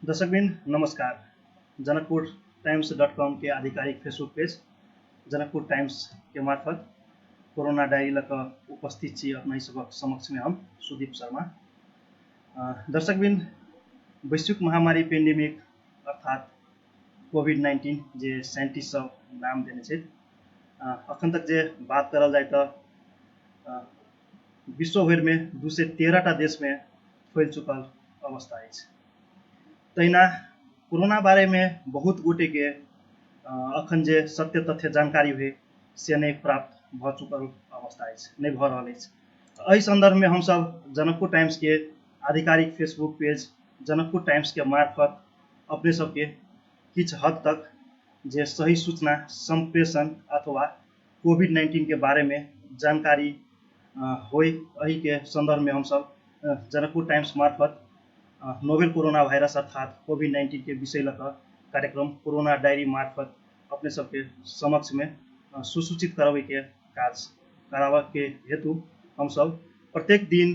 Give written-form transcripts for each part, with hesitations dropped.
दर्शकबिन नमस्कार। जनकपुर टाइम्स.com के आधिकारिक फेसबुक पेज जनकपुर टाइम्स के मार्फत कोरोना डायरी लक उपस्थित छी अपना सबक समक्ष में हम सुदीप शर्मा। दर्शकबिन वैश्विक महामारी पेंडेमिक अर्थात कोविड-19 जे साइंटिस्ट सब नाम देने छे अखन तक जे बात करल जाए तो विश्व भर में 213 देश में फैल चुकल अवस्था है। तैना कोरोना बारे में बहुत गोटे के अखन जे सत्य तथ्य जानकारी हुए से नहीं प्राप्त भ चुकल अवस्था है, नहीं भ रहा है। एहि संदर्भ में हम सब जनकपुर टाइम्स के आधिकारिक फेसबुक पेज जनकपुर टाइम्स के मार्फत अपने सबके किछ हद तक जे सही सूचना संप्रेषण अथवा कोविड-19 के बारे में जानकारी होई एहि के संदर्भ में हम सब जनकपुर टाइम्स मार्फत नोवेल कोरोना वायरस अर्थात कोविड-19 के विषय लकर कार्यक्रम कोरोना डायरी मार्फत अपने सबके समक्ष में सुसूचित करावे के काज करावे के हेतु हम सब प्रत्येक दिन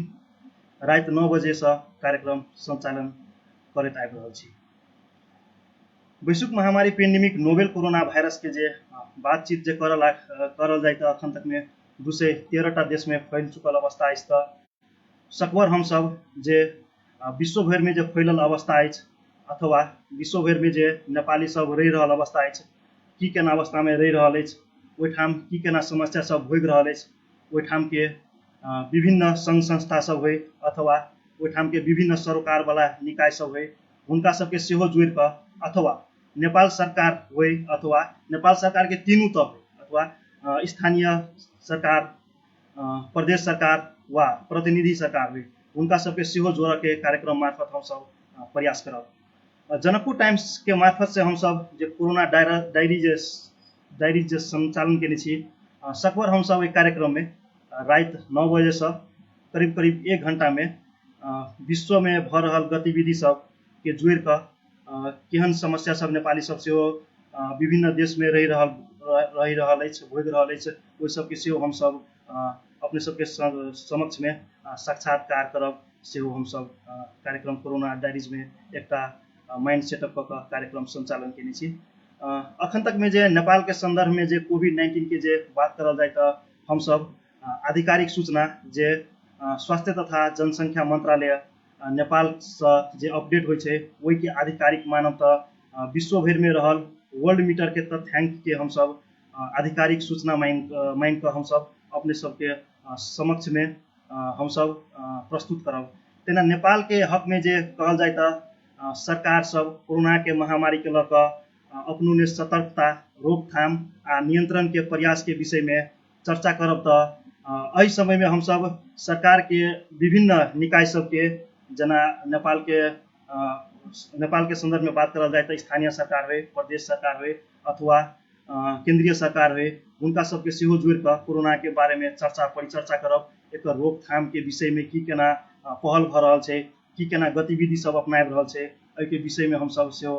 रात 9 बजे से कार्यक्रम संचालन करत आबि रहल छी। वैश्विक महामारी पेंडेमिक नोवेल कोरोना वायरस के जे बातचीत जे करल जाए तो अखन तक में 213 देश में फैल चुकल अवस्था है। सकबर हम सब जे विश्व भर में जो फैलल अवस्था है अथवा विश्व भर में जे नेपाली सब रही रहल अवस्था है की केना अवस्था में रही रहल है, ओहिठाम की केना समस्या सब भोग रहल है, ओहिठाम के विभिन्न संघ संस्था सब हुए अथवा ओहिठाम के विभिन्न सरोकार वाला निकाय सब हुए उनका सबके सेहो जोड़ कर अथवा नेपाल सरकार हुए अथवा नेपाल सरकार के तीनों तह अथवा स्थानीय सरकार प्रदेश सरकार वा प्रतिनिधि सरकार हुए उनका सबके सेहो जोड़ के कार्यक्रम मार्फत हम सब प्रयास करब। जनकपुर टाइम्स के मार्फत से हम सब जे कोरोना डायरी जे संचालन केने छी सकभर हम सब एक कार्यक्रम में रात 9 बजे से करीब करीब 1 घंटा में विश्व में भ रहल गतिविधि सब के जोड़ कर केहन समस्या सब नेपाली सब से विभिन्न देश में रही रहल भोग रहल ओहि सबके सेहो हम सब अपने सबके समक्ष में साक्षात्कार करब सेहो हम सब कार्यक्रम कोरोना डायरीज में एक माइंड सेटअप का कार्यक्रम संचालन केने छी। अखन तक में जे नेपाल के संदर्भ में जे कोविड-19 के जे बात करल जाए तो हम सब आधिकारिक सूचना जे स्वास्थ्य तथा जनसंख्या मंत्रालय नेपाल से जे अपडेट होय छे वही के आधिकारिक मानब तो विश्व भर में रहल वर्ल्ड मीटर के तथ्यांक के हम सब आधिकारिक सूचना मांग कर हम सब अपने सबके समक्ष में हम सब प्रस्तुत करब। तेना नेपाल के हक में जे कहल जाए तो सरकार सब कोरोना के महामारी के लकर अपनों ने सतर्कता रोकथाम आ नियंत्रण के प्रयास के विषय में चर्चा करब तो एहि समय में हम सब सरकार के विभिन्न निकाय सबके जना नेपाल के संदर्भ में बात करल जाए तो स्थानीय सरकार हुए प्रदेश सरकार हुए अथवा केंद्रीय सरकार हुए उनका सबके सेहो जोड़ कर कोरोना के बारे में चर्चा परिचर्चा करब, एक रोकथाम के विषय में की केना पहल भ रहल छै, की केना गतिविधि सब अपनाबि रहल छै एहि के विषय में हम सब सेहो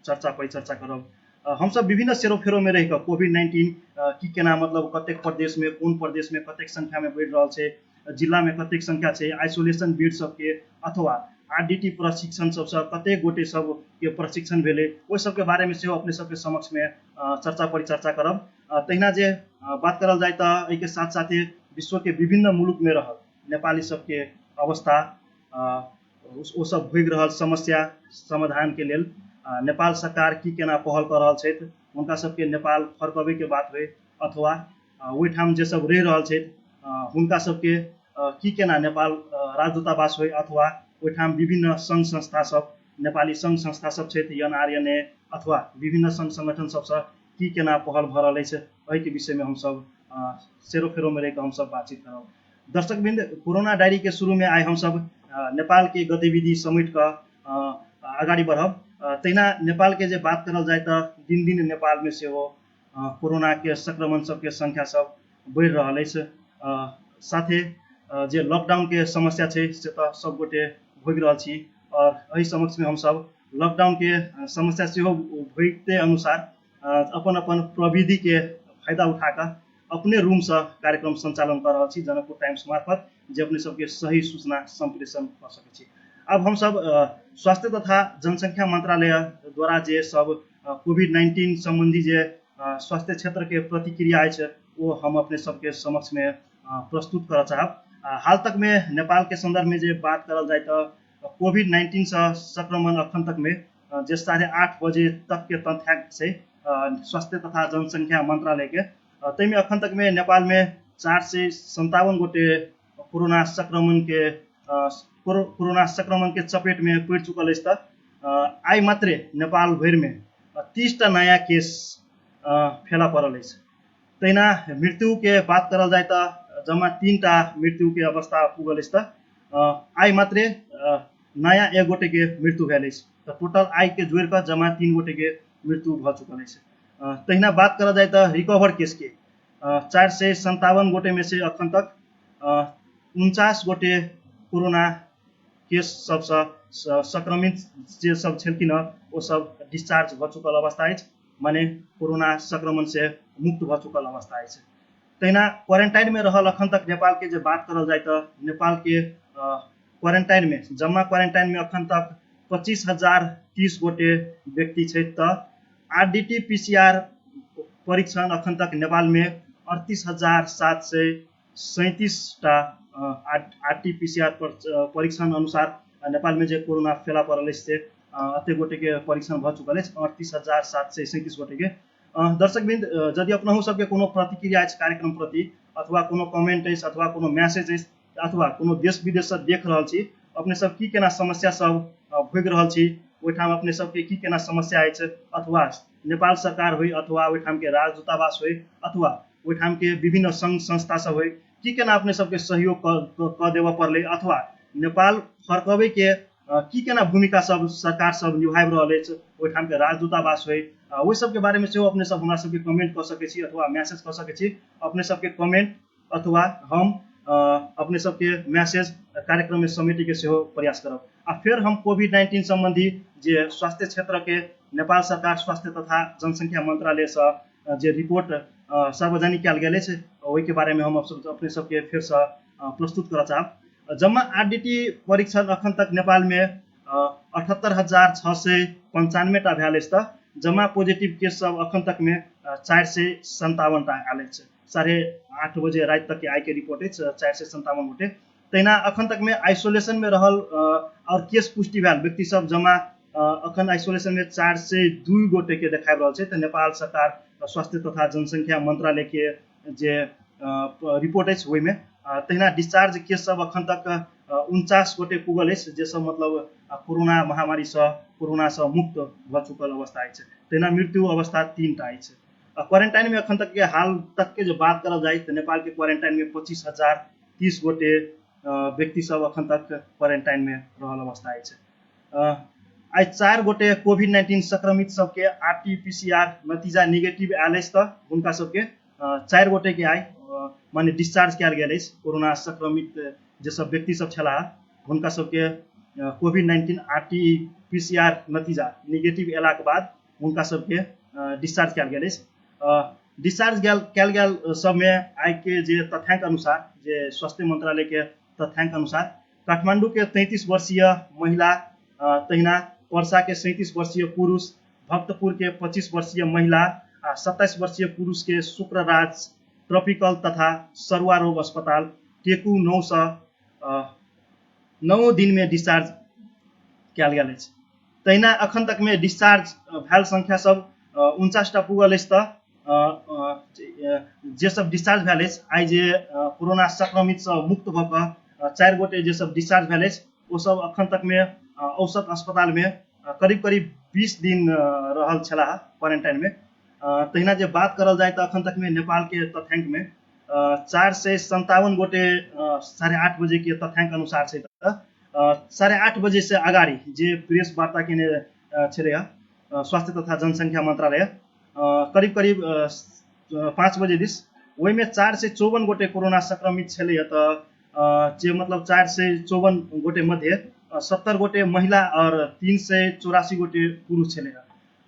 चर्चा परिचर्चा करब। हम सब विभिन्न सेरोफेरो में रह कर कोविड-19 की केना मतलब कतेक प्रदेश में कोन प्रदेश में कतेक संख्या में बढ़ रहल छै, जिला में कतेक संख्या छै, आइसोलेशन बेड सबके अथवा आरडीटी प्रशिक्षण सबसे कतेक गोटे सब के प्रशिक्षण भेले ओहि सबके बारे में सेहो अपने सबके समक्ष में चर्चा परिचर्चा करब। तहिना जे बात करल जाए तो एहि के साथ साथे विश्व के विभिन्न मुलुक में रहल नेपाली सबके अवस्था ओ सब भोग रहल समस्या समाधान के लेल नेपाल सरकार की केना पहल कर रहल छै, उनका सबके नेपाल फरकबे के बात हुए अथवा ओहिठाम जे सब रह रहल छै उनका सबके की केना नेपाल राजदूतावास हुए अथवा ओहिठाम विभिन्न संघ संस्था सब नेपाली संघ संस्था सब छै एनआरएनए अथवा विभिन्न संघ संगठन सबसे की केना पहल भ रहल छै एहि के विषय में हम सब सेरोफेरो में रहकर हम सब बातचीत करब। दर्शक बिंद कोरोना डायरी के शुरू में आए हम सब नेपाल के गतिविधि समेट कर आगाड़ी बढ़ब। तहिना नेपाल के जे बात करल जाए तो दिन दिन नेपाल में से कोरोना के संक्रमण सबके संख्या सब बढ़ रहल है। साथे जे लॉकडाउन के समस्या छै से तो सब गोटे भोग रहल छी और एहि समक्ष में हम सब लॉकडाउन के समस्या से भोगते अनुसार अपन अपन प्रविधि के फायदा उठाकर अपने रूम से कार्यक्रम संचालन कर रहा छी जनकपुर टाइम्स मार्फत जे अपने सबके सही सूचना संप्रेषण कर सके छी। अब हम सब स्वास्थ्य तथा जनसंख्या मंत्रालय द्वारा जे सब कोविड-19 संबंधी जे स्वास्थ्य क्षेत्र के प्रतिक्रिया है वो हम अपने सबके समक्ष में प्रस्तुत कर चाहब। हाल तक में नेपाल के संदर्भ में जे बात करल जाए तो कोविड-19 से संक्रमण अखन तक में जे 8:30 बजे तक के तथ्यांक से स्वास्थ्य तथा जनसंख्या मंत्रालय के तैमें अखन तक में नेपाल में 457 गोटे कोरोना संक्रमण के चपेट में पड़ चुकल है। आई मात्रे नेपाल भर में 30टा नया केस फेला पड़ल है। तैना मृत्यु के बात करल जाए तो जमा 3टा मृत्यु के अवस्था पुगल है। आई मात्रे नया 1 गोटे के मृत्यु भेल है। तो टोटल आई के जोड़ कर जमा 3 गोटे के मृत्यु भ चुकल है। तहिना बात करल जाए तो रिकवर केस के 457 गोटे में से अखन तक 49 गोटे कोरोना केस सब संक्रमित जे सब छलकिन वो सब डिस्चार्ज भ चुकल अवस्था है, माने कोरोना संक्रमण से मुक्त भ चुकल अवस्था है। तहिना क्वारंटाइन में रहल अखन तक नेपाल के जो बात करल जाए तो नेपाल के क्वारंटाइन में जमा क्वारंटाइन में अखन तक 25,030 गोटे व्यक्ति है। तो RDT PCR परीक्षण अखन तक नेपाल में 38,737टा RT PCR परीक्षण अनुसार नेपाल में जो कोरोना फेला पड़ल से अते गोटे के परीक्षण भ चुकल है 38,737 गोटे के। दर्शकवृन्द यदि अपना सबके कोनो प्रतिक्रिया कार्यक्रम प्रति अथवा कोनो कमेंट अथवा कोनो मैसेज अथवा कोनो देश विदेश से देख रहा छी अपने सब की केना समस्या सब भोग रहा छी ओठाम अपने सबके की केना समस्या है अथवा नेपाल सरकार हो अथवा ओठाम के राजदूतावास हो अथवा ओठाम के विभिन्न संघ संस्था सब हो की केना अपने सबके सहयोग क देव पड़े अथवा नेपाल फर्कबे के की केना भूमिका सब सरकार सब निभाइ रहल है ओठाम के राजदूतावास हो वो सब के बारे में से अपने सब हमरा सबके कमेंट कर सके छी अथवा मैसेज कर सके छी। अपने सबके कमेंट अथवा हम अपने सबके मैसेज कार्यक्रम में समेटे के सेहो प्रयास करब। फिर हम कोविड-19 संबंधी जे स्वास्थ्य क्षेत्र के नेपाल सरकार स्वास्थ्य तथा जनसंख्या मंत्रालय से जे रिपोर्ट सार्वजनिक कल गए वही के बारे में हम अपने सबके फिर से प्रस्तुत कर चाहब। जम्मा RDT परीक्षण अखन तक नेपाल में 78,695टा भेल है। जमा पॉजिटिव केस सब अखन तक में 457टा आयल है। 8:30 बजे रात तक के आई के रिपोर्ट है 457 गोटे। तहिना अखन तक में आइसोलेशन में रहल और केस पुष्टि भेल व्यक्ति सब जमा अखन आइसोलेशन में 402 गोटे के देखा रहा है। तो नेपाल सरकार स्वास्थ्य तथा जनसंख्या मंत्रालय के जे रिपोर्ट है वही में तहिना डिस्चार्ज केस सब अखन तक 49 गोटे पुगल है जे सब मतलब कोरोना महामारी से कोरोना से मुक्त भ चुकल अवस्था है। तहिना मृत्यु अवस्था 3टा है। क्वारंटाइन में अखन तक के हाल तक के जो बात करल जाए तो नेपाल के क्वारंटाइन में 25,030 गोटे व्यक्ति सब अखन तक क्वारंटाइन में रहल अवस्था है। आई 4 गोटे कोविड-19 संक्रमित सबके RT PCR नतीजा नेगेटिव आयल है। उनका सबके 4 गोटे के आई माने डिस्चार्ज कल गया कोरोना संक्रमित जे सब व्यक्ति सब छला उनका सबके कोविड-19 RT PCR नतीजा नेगेटिव एला के बाद उनका सबके डिस्चार्ज कल गया। डिस्चार्ज कल गया सब में आई के जे तथ्यांक अनुसार जे स्वास्थ्य मंत्रालय के तथ्यांक अनुसार काठमांडू के 33 वर्षीय महिला, तहिना पर्सा के 37 वर्षीय पुरुष, भक्तपुर के 25 वर्षीय महिला, 27 वर्षीय पुरुष के शुक्रराज ट्रॉपिकल तथा सरुआ रोग अस्पताल टेकू 9 दिन में डिस्चार्ज कल गया। तहिना अखन तक में डिस्चार्ज भेल संख्या सब 49टा पुगल है। जे सब डिस्चार्ज भेल आई जे कोरोना संक्रमित से मुक्त भऽ 4 गोटे जे सब डिस्चार्ज भेल वो सब अखन तक में औसत अस्पताल में करीब 20 दिन रहल छला क्वारंटाइन में। तहिना जे बात करल जाए तो अखन तक में नेपाल के तथ्यांक में 457 गोटे 8:30 बजे के तथ्यांक अनुसार से 8:30 बजे से अगाड़ी जे प्रेस वार्ता केने छले स्वास्थ्य तथा जनसंख्या मंत्रालय करीब 5 बजे दिस वही में 454 गोटे कोरोना संक्रमित छले। तो जे मतलब 454 गोटे मध्य 70 गोटे महिला और 384 गोटे पुरुष छले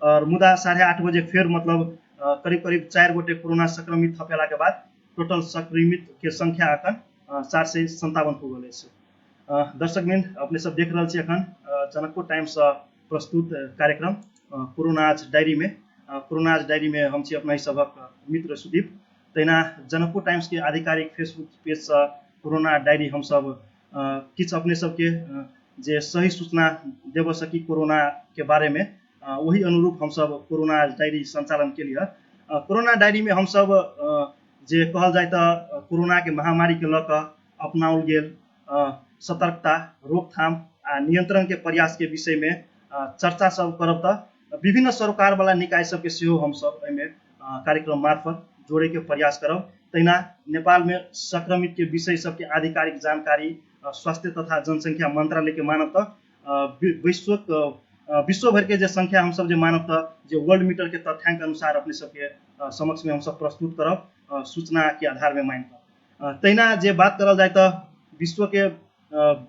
और मुदा 8:30 बजे फिर मतलब करीब 4 गोटे कोरोना संक्रमित थपेला के बाद टोटल संक्रमित के संख्या अखन 457 पुगल है। दर्शकवृंद अपने सब देख रहे अखन जनकपुर टाइम्स प्रस्तुत कार्यक्रम कोरोनाज डायरी में हम छी अपना ही सबक मित्र सुदीप। तैना जनकपुर टाइम्स के आधिकारिक फेसबुक पेज से कोरोना डायरी हम सब किछ अपने सबके जे सही सूचना देव सकी कोरोना के बारे में वही अनुरूप हम सब कोरोना डायरी संचालन के लिए कोरोना डायरी में हम सब जे कहल जाए तो कोरोना के महामारी के लक अपनाओल गेल सतर्कता रोकथाम आ नियंत्रण के प्रयास के विषय में चर्चा सब करब तो विभिन्न सरकार वाला निकाय सबके सेहो हम सब एमे कार्यक्रम मार्फत जोड़े के प्रयास करब। तैना नेपाल में संक्रमित के विषय सबके आधिकारिक जानकारी स्वास्थ्य तथा जनसंख्या मंत्रालय के मानव तक विश्व भर के जे संख्या हम सब जे मानव तक जे वर्ल्ड मीटर के तथ्यांक अनुसार अपने सबके समक्ष में हम सब प्रस्तुत करब सूचना के आधार में मान कर। तैना जे बात करल जाए तो विश्व के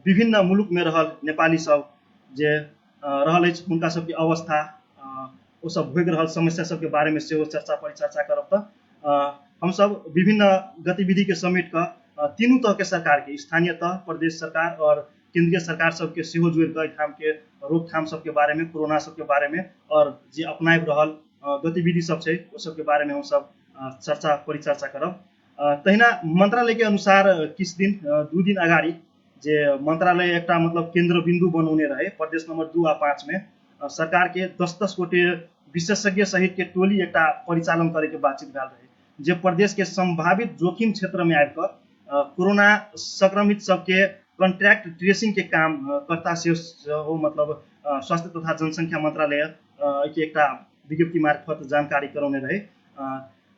विभिन्न मुलुक में रहल नेपाली सब जे रहल उनका सबके अवस्था वो सब भोग रहल समस्या सबके बारे में सेहो चर्चा परिचर्चा करब तो हम सब विभिन्न गतिविधि के समेट कर तीनों तरह के सरकार के स्थानीय तह प्रदेश सरकार और केंद्रीय सरकार सबके सेहो जोड़ कर ठाम के रोकथाम सबके बारे में कोरोना सबके बारे में और जे अपनाइब रहल गतिविधि सब है वो सबके बारे में हम सब चर्चा परिचर्चा करब। तहिना मंत्रालय के अनुसार किस दिन 2 दिन अगाडि जे मंत्रालय एक मतलब केंद्र बिंदु बनौने रहे प्रदेश नंबर 2 आ 5 में सरकार के 10-10 गोटे विशेषज्ञ सहित के टोली एक परिचालन करे के बातचीत भेल रहे जे प्रदेश के संभावित जोखिम क्षेत्र में आकर कोरोना संक्रमित सबके कॉन्ट्रैक्ट ट्रेसिंग के काम करता से हो मतलब स्वास्थ्य तथा जनसंख्या मंत्रालय के एक विज्ञप्ति मार्फत जानकारी करौने रहे।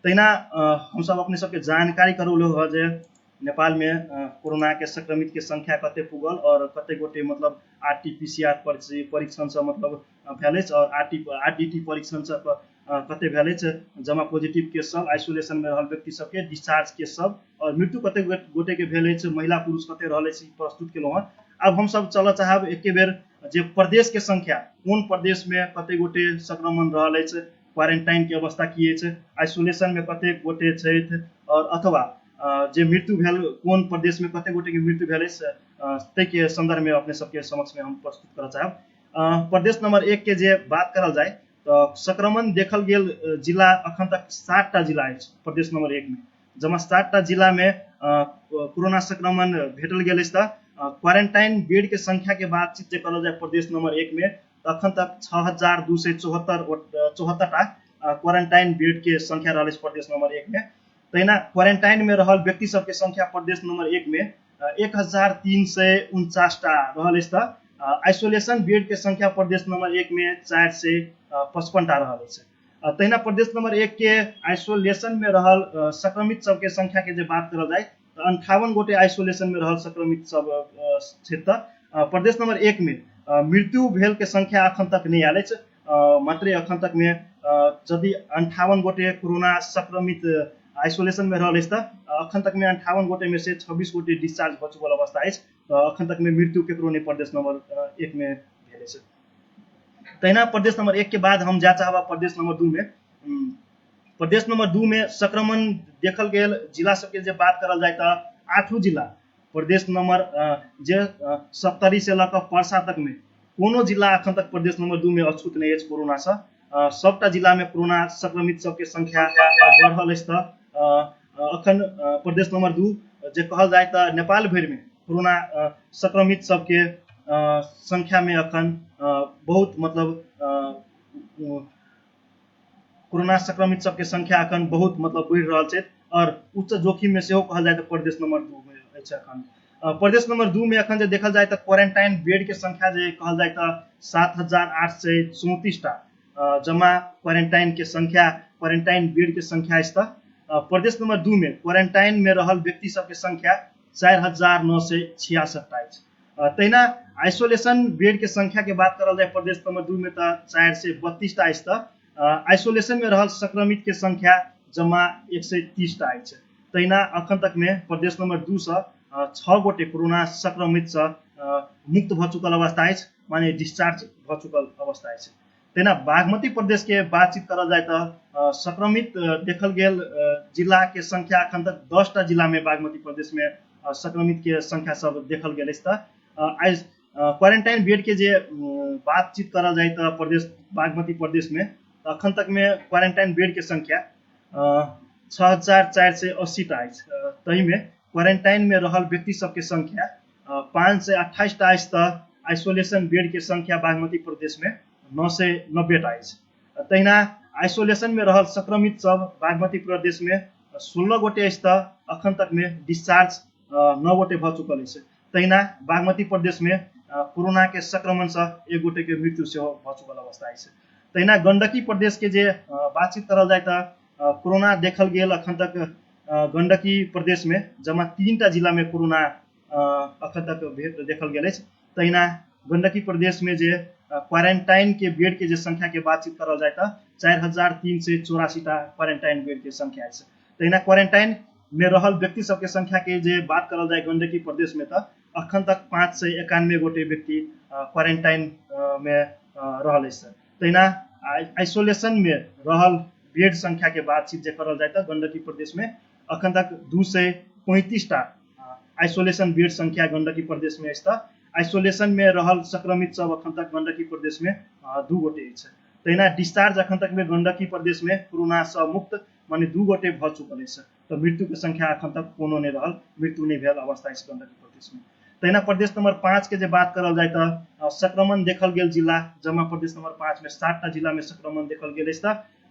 तैना हम सब अपने सबके जानकारी करौले हो जे नेपाल में कोरोना के संक्रमित के संख्या कते पुगल और कते गोटे मतलब RT-PCR परीक्षण से मतलब भेल और RDT परीक्षण से कते भेल जमा पॉजिटिव केस सब आइसोलेशन में रहल व्यक्ति सबके डिस्चार्ज केस सब और मृत्यु कते गोटे के भेल महिला पुरुष कते रहल प्रस्तुत केलहुँ। अब हम सब चल चाहब एक बेर जे प्रदेश के संख्या कौन प्रदेश में कते गोटे संक्रमण रहल क्वारंटाइन के अवस्था की आइसोलेशन में कते गोटे छथि और अथवा जे मृत्यु भेल कौन प्रदेश में कते गोटे के मृत्यु भेल तै के संदर्भ में अपने सबके समक्ष में हम प्रस्तुत करना चाहब। प्रदेश नंबर 1 के जे बात करल जाए तो संक्रमण देखल गेल जिला अखन तक 60टा जिला है प्रदेश नंबर 1 में जमा 60टा जिला में कोरोना संक्रमण भेटल गेल क्वारंटाइन बेड के संख्या के बातचीत जे करल जाए प्रदेश नंबर 1 में अखन तक 6274टा क्वारंटाइन बेड के संख्या रहा प्रदेश नंबर 1 में। तैना क्वारंटाइन में रहल व्यक्ति सबके संख्या प्रदेश नंबर 1 में 1349टा रहल आइसोलेशन बेड के संख्या प्रदेश नंबर 1 में 455टा रहल। तैना प्रदेश नंबर 1 के आइसोलेशन में रहल संक्रमित सबके संख्या के जे बात करल जाए तो 58 गोटे आइसोलेशन में रहल संक्रमित सब क्षेत्र प्रदेश नंबर 1 में मृत्यु भेल के संख्या अखन तक नहीं आयल मात्र अखन तक में यदि 58 गोटे कोरोना संक्रमित आइसोलेशन में रहल अखन तक में 58 गोटे में से 26 गोटे डिस्चार्ज हो चुकल अवस्था है तो अखन तक में मृत्यु केकरो नहीं प्रदेश नंबर 1 में भेल है। तहिना प्रदेश नंबर 1 के बाद हम जा चाहबा प्रदेश नंबर 2 में प्रदेश नंबर 2 में संक्रमण देखल गेल जिला सबके जे बात करल जाए तो 8 जिला प्रदेश नंबर जे 70 से लक पर्सा तक में कोनो जिला अखन तक प्रदेश नंबर 2 में अछूत नहीं है कोरोना से सबटा जिला में कोरोना संक्रमित सबके संख्या बढ़ल अखन प्रदेश नंबर 2 जे कहल जाए तो नेपाल भर में कोरोना संक्रमित सबके संख्या में अखन बहुत मतलब कोरोना संक्रमित सबके संख्या अखन बहुत मतलब बढ़ रहा है और उच्च जोखिम में से कहल जाए तो प्रदेश नंबर 2 में अखन प्रदेश नंबर 2 में अखन देखल जाए तो क्वारंटाइन बेड के संख्या जे कहल जाए तो 7834टा जमा क्वारंटाइन के संख्या क्वारंटाइन बेड के संख्या प्रदेश नंबर 2 में क्वारंटाइन में रहल व्यक्ति सबके संख्या 4966टा। तैना आइसोलेशन बेड के संख्या के बात करल जाए प्रदेश नंबर 2 में तो 432टा आइसोलेशन में रहल संक्रमित के संख्या जमा 130टा है। तैना अखन तक में प्रदेश नंबर 2 से 6 गोटे कोरोना संक्रमित से मुक्त भ चुकल अवस्था है माने डिस्चार्ज भ चुकल अवस्था है। तैना बागमती प्रदेश के बातचीत करल जाए तो संक्रमित देखल गेल जिला के संख्या अखन तक 10टा जिला में बागमती प्रदेश में संक्रमित के संख्या सब देखल गेल क्वारंटाइन बेड के जे बातचीत करल जाए तो प्रदेश बागमती प्रदेश में अखन तक में क्वारंटाइन बेड के संख्या 6,480 टा अछि। तही में क्वारंटाइन में रहल व्यक्ति सबके संख्या 528 टा अछि। तो आइसोलेशन बेड के संख्या बागमती प्रदेश में 990 टा अछि। तहिना आइसोलेशन में रहल संक्रमित सब बागमती प्रदेश में 16 गोटे अछि। तो अखन तक में डिस्चार्ज 9 गोटे भ चुकल अछि। तहिना बागमती प्रदेश में कोरोना के संक्रमण से 1 गोटे के मृत्यु से भ चुकल अवस्था अछि। तहिना गंडकी प्रदेश के जे बातचीत करल जाए तो कोरोना देखल गेल अखन तक गंडकी प्रदेश में जमा 3 टा जिला में कोरोना अखन तक देखल गेल अछि। तहिना गंडकी प्रदेश में जे क्वारंटाइन के बेड के जे संख्या के बातचीत करल जाए तो 4,384 टा क्वारंटाइन बेड के संख्या अछि। तहिना क्वारंटाइन में रहल व्यक्ति सबके संख्या के जे बात करल जाए गंडकी प्रदेश में तो अखन तक 591 गोटे व्यक्ति क्वारंटाइन में रहल अछि। तहिना आइसोलेशन में रहल बेड संख्या के बातचीत जे करल जाए तो गंडकी प्रदेश में अखन तक 235 टा आइसोलेशन बेड संख्या गंडकी प्रदेश में अछि। आइसोलेशन में रहल संक्रमित सब अखन तक गंडकी प्रदेश में 2 गोटे अछि। तहिना डिस्चार्ज अखन तक में गंडकी प्रदेश में कोरोना से मुक्त माने 2 गोटे भ चुकल अछि। तो मृत्यु के संख्या अखन तक कोनो नहीं रहल, मृत्यु नहीं भेल अवस्था अछि गंडकी प्रदेश में। तहिना प्रदेश नंबर 5 के जे बात करल जाए तो संक्रमण देखल गेल जिला जमा प्रदेश नंबर 5 में 7 टा जिला में संक्रमण देखल गेल अछि।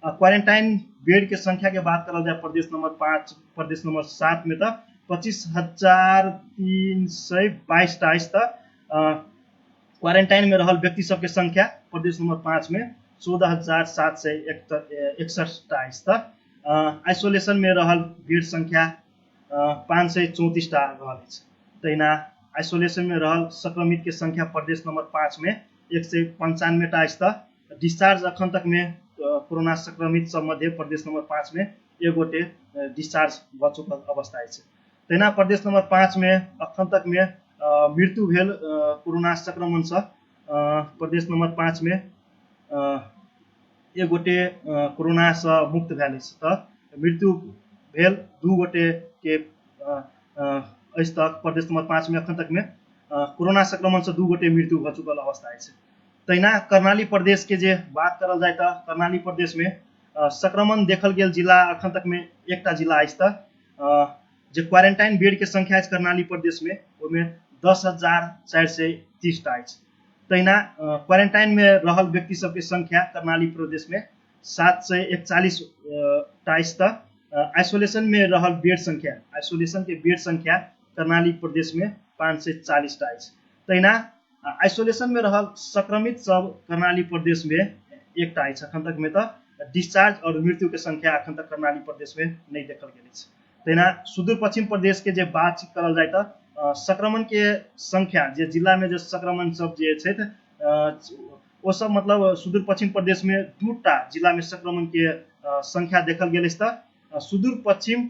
क्वारंटाइन बेड के संख्या के बात करल जाए प्रदेश नंबर 5 प्रदेश नंबर 7 में तो 25,322 टा अछि। क्वारंटाइन में रहल व्यक्ति सबके संख्या प्रदेश नंबर 5 में 14,761 टा अछि। आइसोलेशन में रहल बेड संख्या 534 टा रहल अछि। तहिना आइसोलेशन में रहल संक्रमित के संख्या प्रदेश नंबर 5 में 195 टा अछि। डिस्चार्ज अखन तक में कोरोना संक्रमित सब मध्य प्रदेश नंबर 5 में 1 गोटे डिस्चार्ज भ चुकल अवस्था अछि। तहिना प्रदेश नंबर 5 में अखन तक में मृत्यु भेल कोरोना संक्रमण से प्रदेश नंबर 5 में 1 गोटे कोरोना से मुक्त भेल अछि। तो मृत्यु भेल 2 गोटे के अछि। तक प्रदेश नंबर 5 में अखन तक में कोरोना संक्रमण से 2 गोटे मृत्यु भ चुकल अवस्था अछि। तहिना कर्णाली प्रदेश के जे बात करल जाए तो कर्णाली प्रदेश में संक्रमण देखल गेल जिला अखन तक में 1 टा जिला अछि। जे क्वारंटाइन बेड के संख्या अछि कर्णाली प्रदेश में ओमे 10,430 टा अछि। तहिना क्वारंटाइन में रहल व्यक्ति सबके संख्या कर्णाली प्रदेश में 741 टा अछि। आइसोलेशन में रहल बेड संख्या आइसोलेशन के बेड संख्या कर्णाली प्रदेश में 540 टा अछि। तहिना आइसोलेशन में रहल संक्रमित सब कर्णाली प्रदेश में 1 टा अछि। अखन तक में तो डिस्चार्ज और मृत्यु के संख्या अखन तक कर्णाली प्रदेश में नहीं देखल गेल अछि। तहिना सुदूर पश्चिम प्रदेश के जे बातचीत करल जाए तो संक्रमण के संख्या जे जिला में जो संक्रमण सब जे छथि वो सब मतलब सुदूर पश्चिम प्रदेश में 2 टा जिला में संक्रमण के संख्या देखल गेल अछि। सुदूर पश्चिम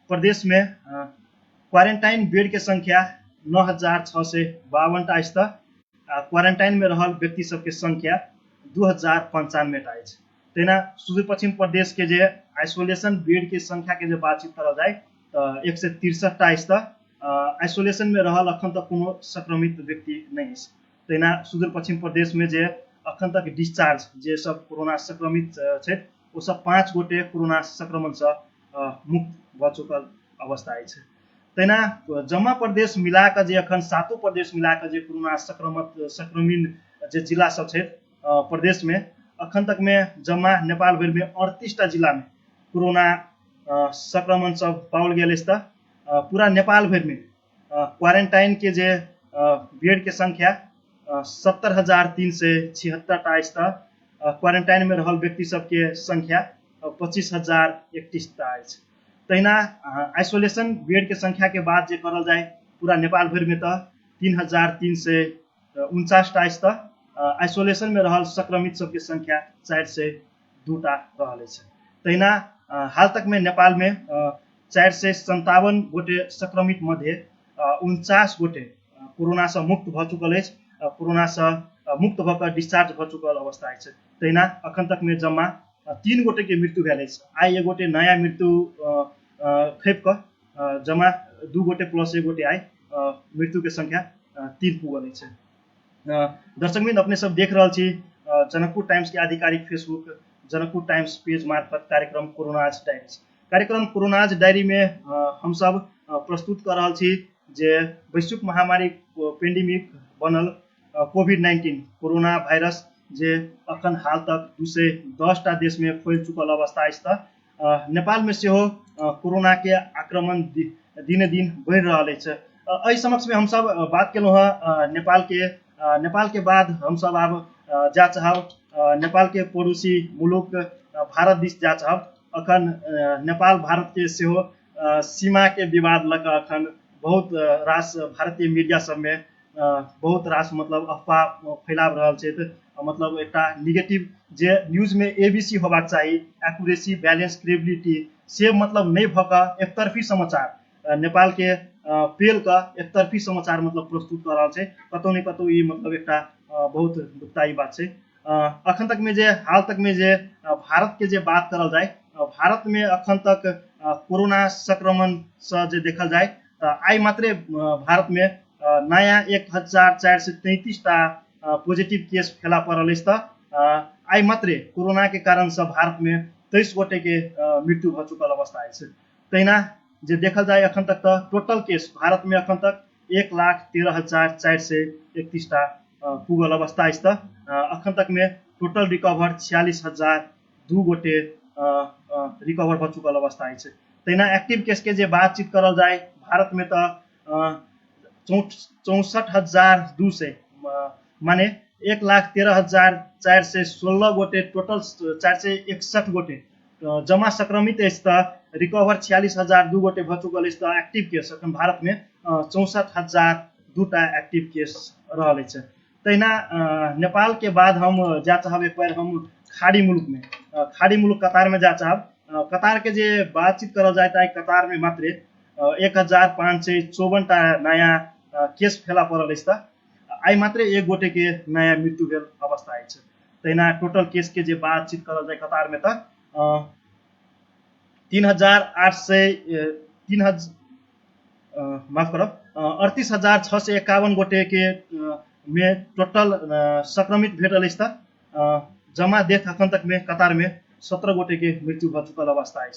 प्रदेश में क्वारंटाइन बेड के संख्या 9,652 टा अछि। क्वारंटाइन में रहल व्यक्ति सबके संख्या 2,095 टा अछि। तहिना सुदूर पश्चिम प्रदेश के जे आइसोलेशन बेड के संख्या के जे बातचीत करल जाए तो 163 टा अछि। आइसोलेशन में रहल अखन तक कोनो संक्रमित व्यक्ति नहीं अछि। तहिना सुदूर पश्चिम प्रदेश में जे अखन तक डिस्चार्ज जे सब कोरोना संक्रमित छथि वो सब 5 गोटे कोरोना संक्रमण से मुक्त भ चुकल अवस्था अछि। तहिना जम्मा प्रदेश मिला के जे अखन 7 प्रदेश मिला के जे कोरोना संक्रमित जे जिला सब छथि प्रदेश में अखन तक में जम्मा नेपाल भर में 38 टा जिला में कोरोना संक्रमण सब पाओल गेल अछि। पूरा नेपाल भर में क्वारंटाइन के जे बेड के संख्या 70,376 टा अछि। क्वारंटाइन में रहल व्यक्ति सबके संख्या 25,031 टा अछि। तहिना आइसोलेशन बेड के संख्या के बात जे करल जाए पूरा नेपाल भर में तो 3,349 टा अछि। आइसोलेशन में रहल संक्रमित सबके संख्या 402 टा रहल अछि। तहिना हाल तक में नेपाल में 457 गोटे संक्रमित मध्य 49 गोटे कोरोना से मुक्त भ चुकल अछि। कोरोना से मुक्त भकर डिस्चार्ज भ चुकल अवस्था अछि। तहिना अखन तक में जम्मा 3 गोटे के मृत्यु भेल अछि। आई 1 गोटे नया मृत्यु खेप क जमा 2 गोटे प्लस 1 गोटे आई मृत्यु के संख्या 3 पुगल अछि। दर्शकबिन अपने सब देख रहा छी जनकपुर टाइम्स के आधिकारिक फेसबुक जनकपुर टाइम्स पेज मार्फत कार्यक्रम कोरोनाज डायरी। कार्यक्रम कोरोनाज डायरी में हम सब प्रस्तुत कर रहा छी जे वैश्विक महामारी पेंडेमिक बनल कोविड-19 कोरोना वायरस जे अखन हाल तक 210 देश में फैल चुकल अवस्था अछि। नेपाल में से कोरोना के आक्रमण दिने दिन बढ़ रहा है। समक्ष में हम सब बात केलहुँ नेपाल के बाद हम सब अब जा चाहब नेपाल के पड़ोसी मुलुक भारत दिस जा चाहब। अखन नेपाल भारत के सेहो सीमा के विवाद लग अखन बहुत रास भारतीय मीडिया सब में बहुत रास मतलब अफवाह फैला रहा है। मतलब एक निगेटिव जे न्यूज में एबीसी होबाक चाहिए एक्यूरेसी बैलेंस क्रेडिबिलिटी से मतलब नहीं भक एकतरफी समाचार नेपाल के पेल का एकतरफी समाचार मतलब प्रस्तुत कर रहा है। कतौ नहीं कतौ ये मतलब एक बहुत दुखदायी बात है। अखन तक में जे हाल तक में जे भारत के जे बात करल जाए भारत में अखन तक कोरोना संक्रमण से जे देखल जाए तो आई मात्रे भारत में नया 1433 पॉजिटिव केस फेला पड़ल है। आई मात्रे कोरोना के कारण से भारत में 23 गोटे के मृत्यु हो चुकल अवस्था है। तहिना जे देखल जाए अखन तक तो टोटल केस भारत में अखन तक 1,13,431 पुगल अवस्था है। अखन तक में टोटल रिकवर 46,002 गोटे रिकवर हो चुकल अवस्था है। तहिना एक्टिव केस के जे बातचीत करल जाए भारत में तो 64,200 माने 1,13,416 गोटे टोटल 461 गोटे जमा संक्रमित रिकवर 46,002 गोटे भ चुकल एक्टिव केस अखन भारत में 64,002 एक्टिव केस रहा है। तहिना नेपाल के बाद हम जा चाहब एक बार हम खाड़ी मुल्क में खाड़ी मुल्क कतार में जा चाहब। कतार के जे बातचीत करल जाए तो कतार में मात्र 1,554 नया केस फैला पड़ल है। आई मात्र एक गोटे के नया मृत्यु भेल अवस्था है। तहिना टोटल केस के जे बातचीत करल जाए कतार में तो 38,651 गोटे के में टोटल संक्रमित भेटल है। जमा डेथ अखन तक में कतार में 17 गोटे के मृत्यु हो चुकल अवस्था है।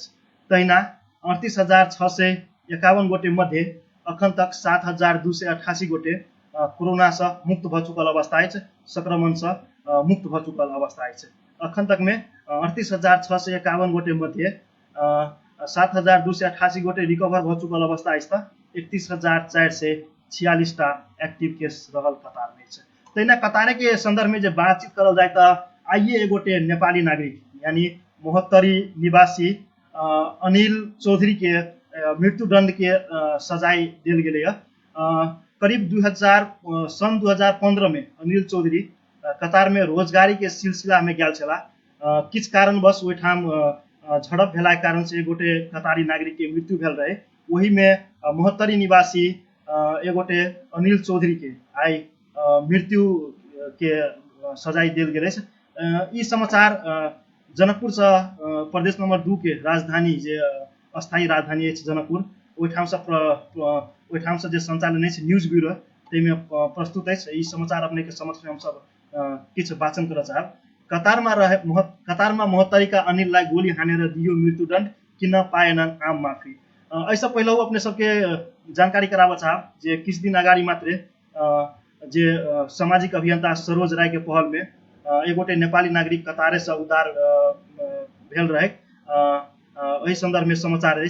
तहिना 38,651 गोटे मध्य अखन तक 7,288 गोटे कोरोना से मुक्त हो चुकल अवस्था है संक्रमण से मुक्त हो चुकल अवस्था है। अखन तक में 38,651 गोटे मध्य 7,288 गोटे रिकवर हो चुकल अवस्था है। 31,446 एक्टिव केस रहल कतार में। तहिना कतारे के संदर्भ में जो बातचीत करल जाए तो आइए एक गोटे नेपाली नागरिक यानी मोहत्तरी निवासी अनिल चौधरी के मृत्युदंड के सजाय दिल गए। करीब सन 2015 में अनिल चौधरी कतार में रोजगारी के सिलसिला में गया छला। किस कारणवश ओहिठाम झड़प भेला के कारण से एक गोटे कतारी नागरिक के मृत्यु भेल रहे। वही में मोहत्तरी निवासी एक गोटे अनिल चौधरी के आई मृत्यु के सजाय दिल गए। ई समाचार जनकपुर से प्रदेश नंबर 2 के राजधानी जे अस्थायी राजधानी है जनकपुर ओहिठाम से जे संचालन है न्यूज ब्यूरो में प्रस्तुत है। ई समाचार अपने के समक्ष में हम सब किछ वाचन कर चाहब। कतार में मोहत्तरी का अनिल लाई गोली हानेर दियो मृत्युदंड किन पाएनन् आम माफी। ऐसा पहले अपने सबके जानकारी करावा चाहब जे किछ दिन अगाडि मात्रै जे सामाजिक अभियंता सरोज राय के पहल में एक गोटे नेपाली नागरिक कतारे से उद्धार भेल रहे। एहि संदर्भ में समाचार है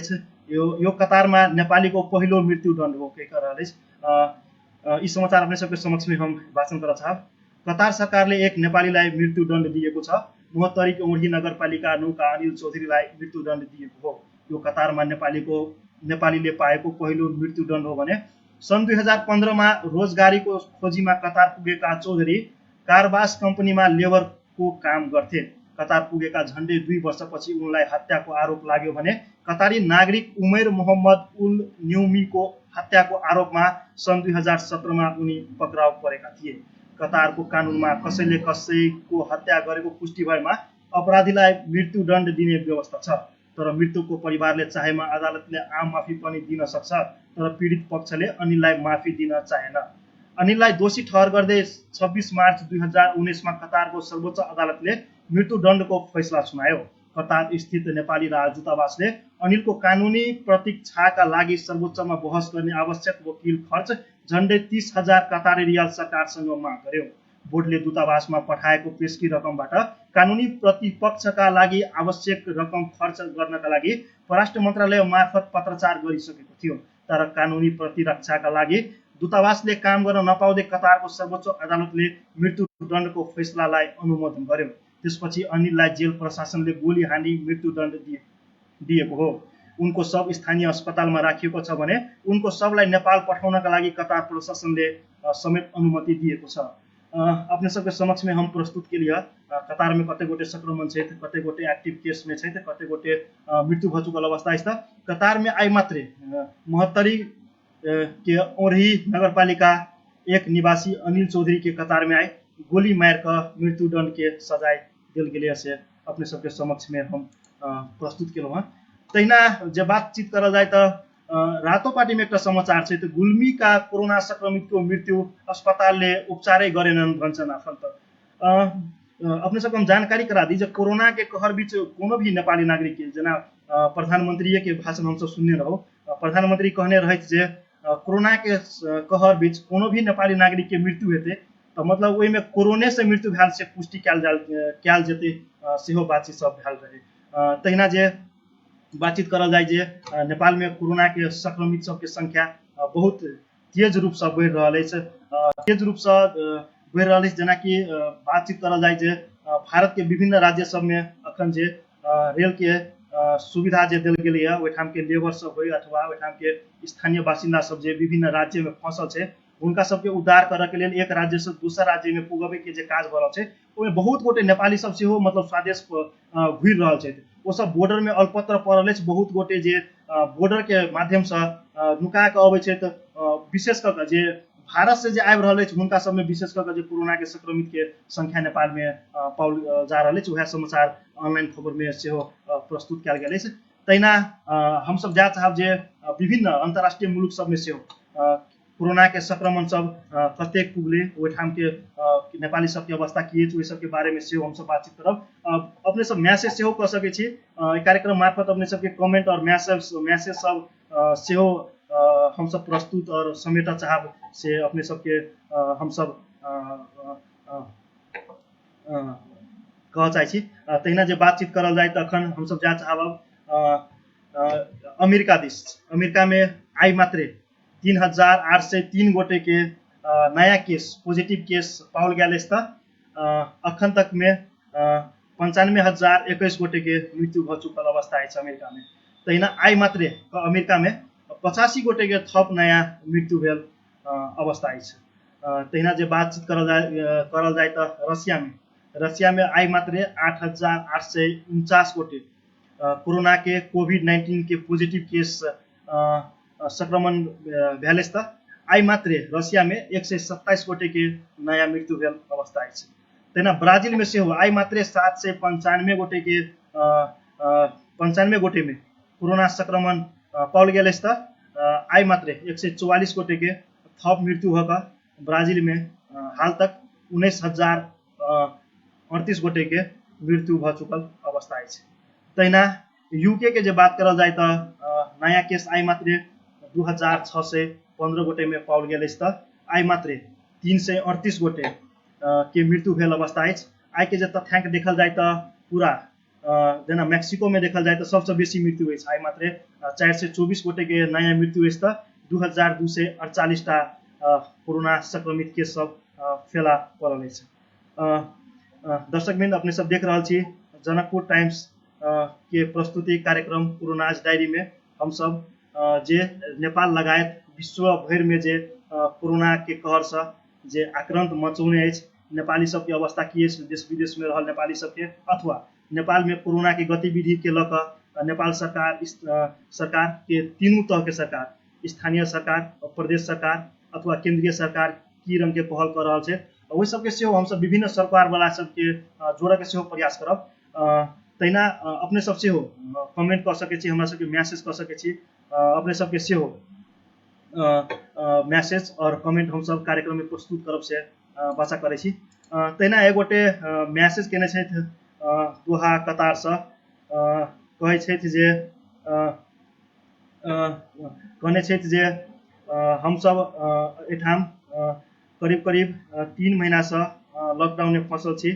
यो कतार में नेपाली को पहिलो मृत्युदंड हो के कर रहा। इस समाचार अपने सबके समक्ष में हम वाचन कर चाहब। कतार सरकारले एक नेपालीलाई मृत्युदण्ड दिएको छ। मोहत्तरी के ओढी नगरपालिका 9 का अनिल चौधरीलाई मृत्युदण्ड दिएको हो। यो कतारमा नेपालीले पाएको पहिलो मृत्युदण्ड हो भने सन् 2015 मा रोजगारीको खोजीमा कतार पुगेका चौधरी कारवास कम्पनीमा लेबरको काम गर्थे। कतार पुगेका झन्डै 2 वर्षपछि उनलाई हत्याको आरोप लाग्यो भने कतारी नागरिक उमेर मोहम्मद उल न्युमीको हत्याको आरोपमा सन् 2017 मा उनी पक्राउ परेका थिए। कतारको कानुनमा कसैले कसैको हत्या गरेको पुष्टि भएमा अपराधीलाई मृत्युदण्ड दिने व्यवस्था छ। तर मृतकको परिवारले चाहेमा अदालतले आम माफी पनि दिन सक्छ। तर पीडित पक्षले अनिललाई माफी दिन चाहेन। अनिललाई दोषी ठहर गर्दै 26 मार्च 2019 मा कतारको सर्वोच्च अदालतले मृत्युदण्डको फैसला सुनायो। कतार स्थित नेपाली राजदूतावासले अनिलको कानुनी प्रतीक्षाका लागि सर्वोच्चमा बहस गर्ने आवश्यक वकिल खर्च झन्डै 30,000 कतारी रियाल सरकारसँग माग गर्यो। बोर्डले दूतावासमा पठाएको पेशकी रकमबाट कानुनी प्रतिपक्षका लागि आवश्यक रकम खर्च गर्नका लागि परराष्ट्र मन्त्रालय मार्फत पत्राचार गरिसकेको थियो। तर कानुनी प्रतिरक्षाका लागि दूतावासले काम गर्न नपाउँदै कतारको सर्वोच्च अदालतले मृत्युदण्डको फैसलालाई अनुमोदन गर्यो। त्यसपछि अनिललाई जेल प्रशासनले गोली हानी मृत्युदण्ड दिएको हो। उनको शव स्थानीय अस्पतालमा राखिएको छ भने उनको शवलाई नेपाल पठाउनका लागि कतार प्रशासनले समेत अनुमति दिएको छ। अपने सबके समक्ष में हम प्रस्तुत के लिए कतार में कते गोटे संक्रमण छे, कते गोटे एक्टिव केस में छे, कते गोटे मृत्यु भ चुकल अवस्था है। कतार में आई मात्रे महोत्तरी के ओरही नगरपालिका एक निवासी अनिल चौधरी के कतार में आए गोली मार कर मृत्युदंड के सजाय दिल गए से अपने सबके समक्ष में हम प्रस्तुत केलौं। तहिना जे बातचीत करा जाए तो रातोपाटी में एक समाचार है। तो गुल्मी का कोरोना संक्रमित को मृत्यु अस्पताल ले उपचारै गरेनन् भन्छन् आफन्त। अपने सबको हम जानकारी करा दी, जब कोरोना के कहर बीच कोनो भी नेपाली नागरिक के जना प्रधानमंत्री के भाषण हम सब सुनने रहो। प्रधानमंत्री कहने रहे जे कोरोना के कहर बीच कोनो भी नेपाली नागरिक के मृत्यु हेते तो मतलब वही में कोरोने से मृत्यु भैल से पुष्टि कैल जेते सेहो बातचीत सब भैल रहे। तहिना जे बातचीत करल जाए जे नेपाल में कोरोना के संक्रमित सबके संख्या बहुत तेज रूप से बढ़ रहा है। तेज रूप से बढ़ रहा है, जना कि बातचीत करल जाए जे भारत के विभिन्न राज्य सब में अखन जे रेल के सुविधा जे दिल गेल है, ओहिठाम के लेबर सब हो अथवा ओहिठाम के स्थानीय बासिंदा सब जे विभिन्न राज्य में फंसल है, उनका सबके उद्धार करे के लिए एक राज्य से दूसरा राज्य में पुगबे के जे काज भ रहल छै, ओहिमे बहुत गोटे नेपाली सब सेहो मतलब स्वदेश घुरि रहल छै। वो सब बॉर्डर में अल्पत्र पड़ल है। बहुत गोटे जे बॉर्डर के माध्यम से नुका के अबै छै, तो विशेष कर जे भारत से जे आबि रहल है हुनका सब में विशेष कर जे कोरोना के संक्रमित के संख्या नेपाल में पाओल जा रहल है। वह समाचार ऑनलाइन खबर में सेहो प्रस्तुत कयल गेल है। तहिना हम सब जा चाहब जे विभिन्न अंतर्राष्ट्रीय मुलुक सब में सेहो कोरोना के संक्रमण सब कतेक पुगले, ओहिठाम के नेपाली सबके अवस्था की है, सबके बारे में सेहो हम सब बातचीत करब। अपने सब मैसेज सेहो कर सके छी कार्यक्रम मार्फत, अपने सबके कमेंट और मैसेज सब सेहो हम सब प्रस्तुत और समेटा चाहब से अपने सबके हम सब कह चाहे छी। तहिना जे बातचीत करल जाए तो अखन हम सब जा चाहब अमेरिका देश। अमेरिका में आई मात्रे 3,803 गोटे के नया केस पॉजिटिव केस पाओल गया। अखन तक में 95,021 गोटे के मृत्यु भ चुकल अवस्था है अमेरिका में। तहिना आई मात्रे अमेरिका में 85 गोटे के थप नया मृत्यु भेल अवस्था है। तहिना जे बातचीत करल जाए तो रसिया में आई मात्रे 8,849 गोटे कोरोना के कोविड-19 के पॉजिटिव केस संक्रमण भेल। आई मात्रे रसिया में 127 गोटे के नया मृत्यु भेल अवस्था है। तहिना ब्राजील में सेहो आई मात्रे 795 गोटे के 95 गोटे में कोरोना संक्रमण पाओल गेल। आई मात्रे 144 गोटे के थप मृत्यु होकर ब्राजील में हाल तक 19,038 गोटे के मृत्यु भ चुकल अवस्था है। तहिना यूके के जो बात करल जाए तो नया केस आई मात्रे 2,615 गोटे में पाओल गेल। आई मात्रे 338 गोटे के मृत्यु भेल अवस्था है। आई के जो तथ्यांक देखल जाए तो पूरा जना मैक्सिको में देखल जाए तो सबसे बेसी मृत्यु है। आई मात्रे 424 गोटे के नया मृत्यु है। 2,248 कोरोना संक्रमित केस सब फेला पड़ल है। दर्शकबिंद अपने सब देख रहा छी जनकपुर टाइम्स के प्रस्तुति कार्यक्रम कोरोनाज डायरी में हम सब जे नेपाल लगायत विश्व भर में जे कोरोना के कहर से जे आक्रांत मचौने है, नेपाली सबके अवस्था की है, देश विदेश में रहल नेपाली सबके अथवा नेपाल में कोरोना के गतिविधि के लक नेपाल सरकार के तीनों तरह के सरकार, स्थानीय सरकार, प्रदेश सरकार अथवा केंद्रीय सरकार की रंग के पहल कर रहा है। वही सबके सेहो हम सब विभिन्न सरकार वाला सबके जोड़े के सेहो प्रयास करब। तहिना अपने सब सेहो कमेंट कर सके छी, हमरा सबके मैसेज कर सके छी। अपने सबके सेहो मैसेज और कमेंट हम सब कार्यक्रम में प्रस्तुत करब से बचा करे छी। तहिना एक गोटे मैसेज केने छथि दोहा कतार से, कहै छथि जे कहने छथि जे हम सब एठाम करीब करीब 3 महीना से लॉकडाउन में फंसल छी।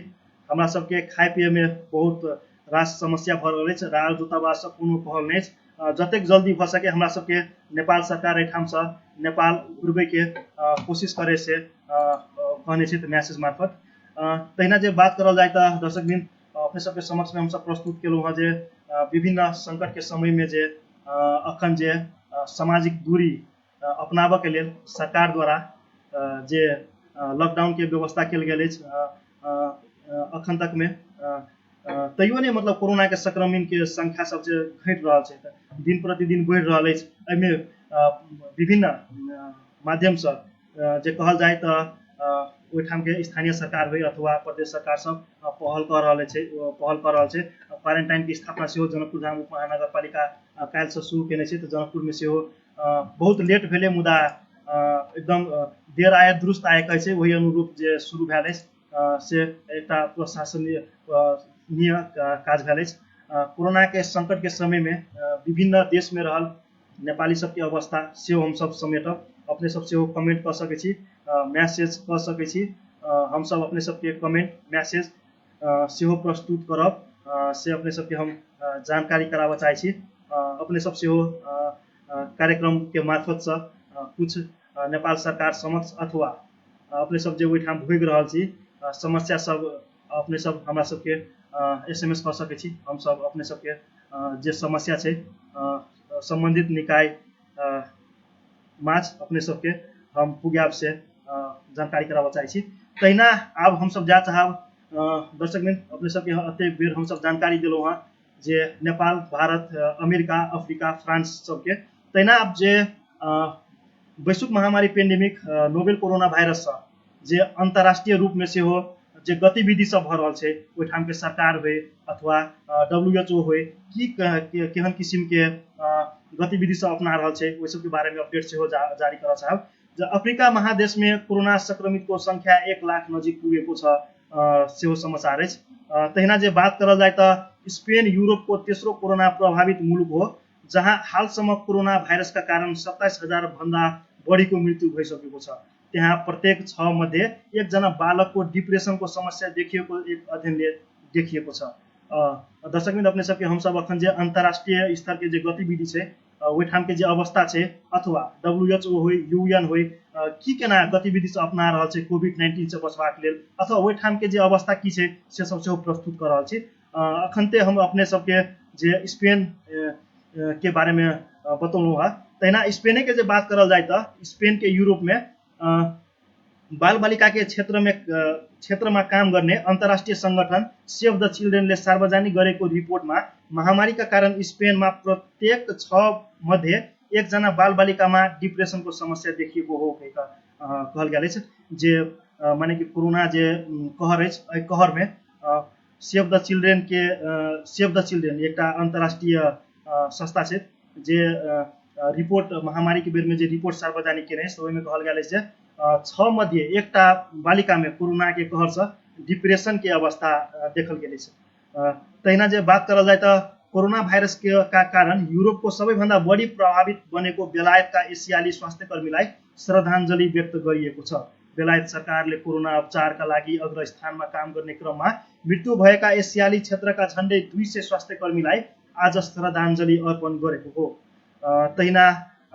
हमरा सबके खाए पिए में बहुत रास समस्या भऽ रहल अछि। राजदूतावास दूतावास से कोनो पहल नहि अछि। जतेक जल्दी भऽ सके हमरा सबके नेपाल सरकार एठाम से नेपाल घुरबै के कोशिश करे से कहने छथि मैसेज मार्फत। तहिना जे बात करल जाए तऽ दर्शकबिन अपने सबके समक्ष में हम सब प्रस्तुत केलहुँ हँ जे विभिन्न संकट के समय में जे अखन जे सामाजिक दूरी अपनाबऽ के लेल सरकार द्वारा जे लॉकडाउन के व्यवस्था कल गेल अछि अखन तक में, तैयो नहीं मतलब कोरोना के संक्रमण के संख्या सब जे घटि रहल छै, दिन प्रतिदिन बढ़ि रहल अछि। एहिमे विभिन्न माध्यम से जे कहल जाए तो ओहिठाम के स्थानीय सरकार हो अथवा प्रदेश सरकार सब पहल कर रहल छै। क्वारंटाइन की स्थापना सेहो जनकपुर धाम उपमहानगर पालिका काल्हि से शुरू केने छै। तो जनकपुर में सेहो बहुत लेट भेले मुदा एकदम देर आए दुरुस्त आए कहै छै, वही अनुरूप जे शुरू भेल अछि से एकटा प्रशासनीय काज भेल अछि। कोरोना के संकट के समय में विभिन्न देश में रहल नेपाली सबके अवस्था सेहो हम सब समेटब। अपने सब सेहो कमेंट कर सकै छी, मैसेज कर सकै छी। हम सब अपने सबके कमेंट मैसेज सेहो प्रस्तुत करब से अपने सबके हम जानकारी कराबऽ चाहै छी। अपने सब सेहो कार्यक्रम के मार्फत से कुछ नेपाल सरकार समक्ष अथवा अपने सब जे ओहिठाम भोगि रहल छी समस्या सब अपने सब हमरा सबके SMS कर सकै छी। हम सब अपने सबके जे समस्या छै संबंधित निकाय माझ अपने सबके हम पुग्याब से जानकारी कराबऽ चाहै छी। तहिना आब हम सब जा चाहब दर्शकबिन अपने सबके अते बेर हम सब जानकारी देलहुँ हँ जे Nepal, Bharat, America, Africa, France सबके। तहिना अब जे वैश्विक महामारी पेंडेमिक नोवेल कोरोना वायरस से जे अंतर्राष्ट्रीय रूप में सेहो जे गतिविधि सब भऽ रहल छै, ओहिठाम के सरकार होय अथवा WHO होय की केहन किस्म के गतिविधि सब अपना रहल छै, ओहि सबके बारे में अपडेट सेहो जारी करऽ चाहब। अफ्रीका महादेश में कोरोना संक्रमित को संख्या 1 लाख नजीक पुगेको छ सेहो समाचार अछि। तहिना जे बात करल जाए तो स्पेन यूरोप को तेस्रो कोरोना प्रभावित मुलुक हो, जहाँ हालसम्म कोरोना वायरस का कारण 27,000 भन्दा बढी को मृत्यु भइसकेको छ। त्यहाँ प्रत्येक 6 मध्ये 1 जना बालक को डिप्रेशन को समस्या देखिएको एक अध्ययनले देखिएको छ। दर्शकबिन अपने सबके हम सब अखन जे अंतर्राष्ट्रीय स्तर के जे गतिविधि छै ओहिठाम के जे अवस्था छै अथवा WHO होय UN होय की केना गतिविधि से अपना रहल छै कोविड-19 से बचबाक लेल अथवा ओहिठाम के जे अवस्था की छै से सब सेहो प्रस्तुत कर रहल छी। अखनते हम अपने सबके जे स्पेन के बारे में बतौलहुँ हँ। तहिना स्पेने के जे बात करल जाए तो स्पेन के यूरोप में बाल बालिका के क्षेत्र में काम गर्ने अंतर्राष्ट्रीय संगठन सेभ द चिल्ड्रेनले सार्वजनिक गरेको रिपोर्टमा महामारीका कारण स्पेनमा प्रत्येक 6 मध्ये 1 जना बाल बालिकामा डिप्रेसनको समस्या देखिएको हो कहल गेल अछि। जे माने कि कोरोना जे कहर अछि, एहि कहर में सेभ द चिल्ड्रेन एकटा अंतर्राष्ट्रीय संस्था छै जे रिपोर्ट महामारी के बेर में जे रिपोर्ट सार्वजनिक केने अछि, ओहिमे कहल गेल अछि जे 6 मध्ये 1 बालिका में कोरोना के कहर से डिप्रेशन के अवस्था देखल गेल अछि। तहिना जे बात करल जाए तो कोरोना वायरस के कारण यूरोप को सबैभन्दा बढी प्रभावित बनेको बेलायतका एसियाली स्वास्थ्यकर्मीलाई श्रद्धाञ्जली व्यक्त गरिएको छ। बेलायत सरकारले कोरोना उपचारका लागि अग्रस्थानमा काम गर्ने क्रममा मृत्यु भएका एसियाली क्षेत्रका झन्डै 200 स्वास्थ्यकर्मीलाई आज श्रद्धाञ्जली अर्पण गरेको हो। तहिना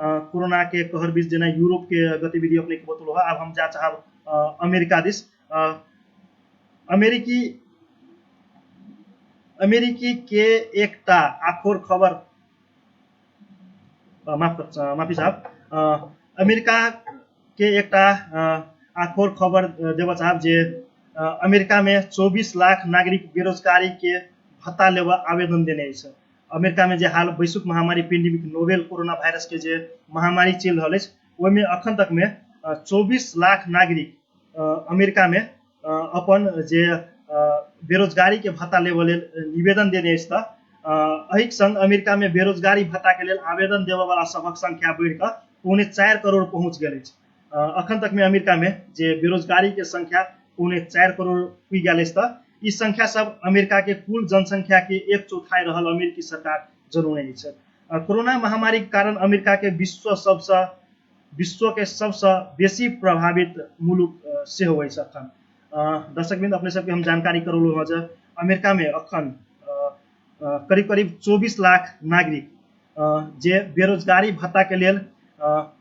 कोरोना के कहर बीच जना यूरोप के गतिविधि अपने के बतौलो है। अब हम जा चाहब अमेरिका दिस। अमेरिकी के एकटा आखोर खबर माफी साहब अमेरिका के एकटा आखोर खबर देव चाहब जे अमेरिका में 24 लाख नागरिक बेरोजगारी के भत्ता लेवा आवेदन देने छ। अमेरिका में जे हाल वैश्विक महामारी पेंडेमिक नोवेल कोरोना वायरस के जे महामारी चल रहा है, ओहिमे अखन तक में 24 लाख नागरिक अमेरिका में अपन जे बेरोजगारी के भत्ता लेवा लेल निवेदन देने अछि। एहि संग अमेरिका में बेरोजगारी भत्ता के लेल आवेदन देवा वाला सबक संख्या बढ़ कऽ 4.25 करोड़ पहुँच गए। अखन तक में अमेरिका में जे बेरोजगारी के संख्या 4.25 करोड़ पुग गए। तो इस संख्या सब अमेरिका के कुल जनसंख्या के 1/4 रहल अमेरिकी सरकार जनौने छै। कोरोना महामारी के कारण अमेरिका के विश्व के सबसे बेसी प्रभावित मुलुक से हो अखन। दर्शकबिंद अपने सबके हम जानकारी करौलू हँ जे अमेरिका में अखन करीब करीब 24 लाख नागरिक जे बेरोजगारी भत्ता के लेल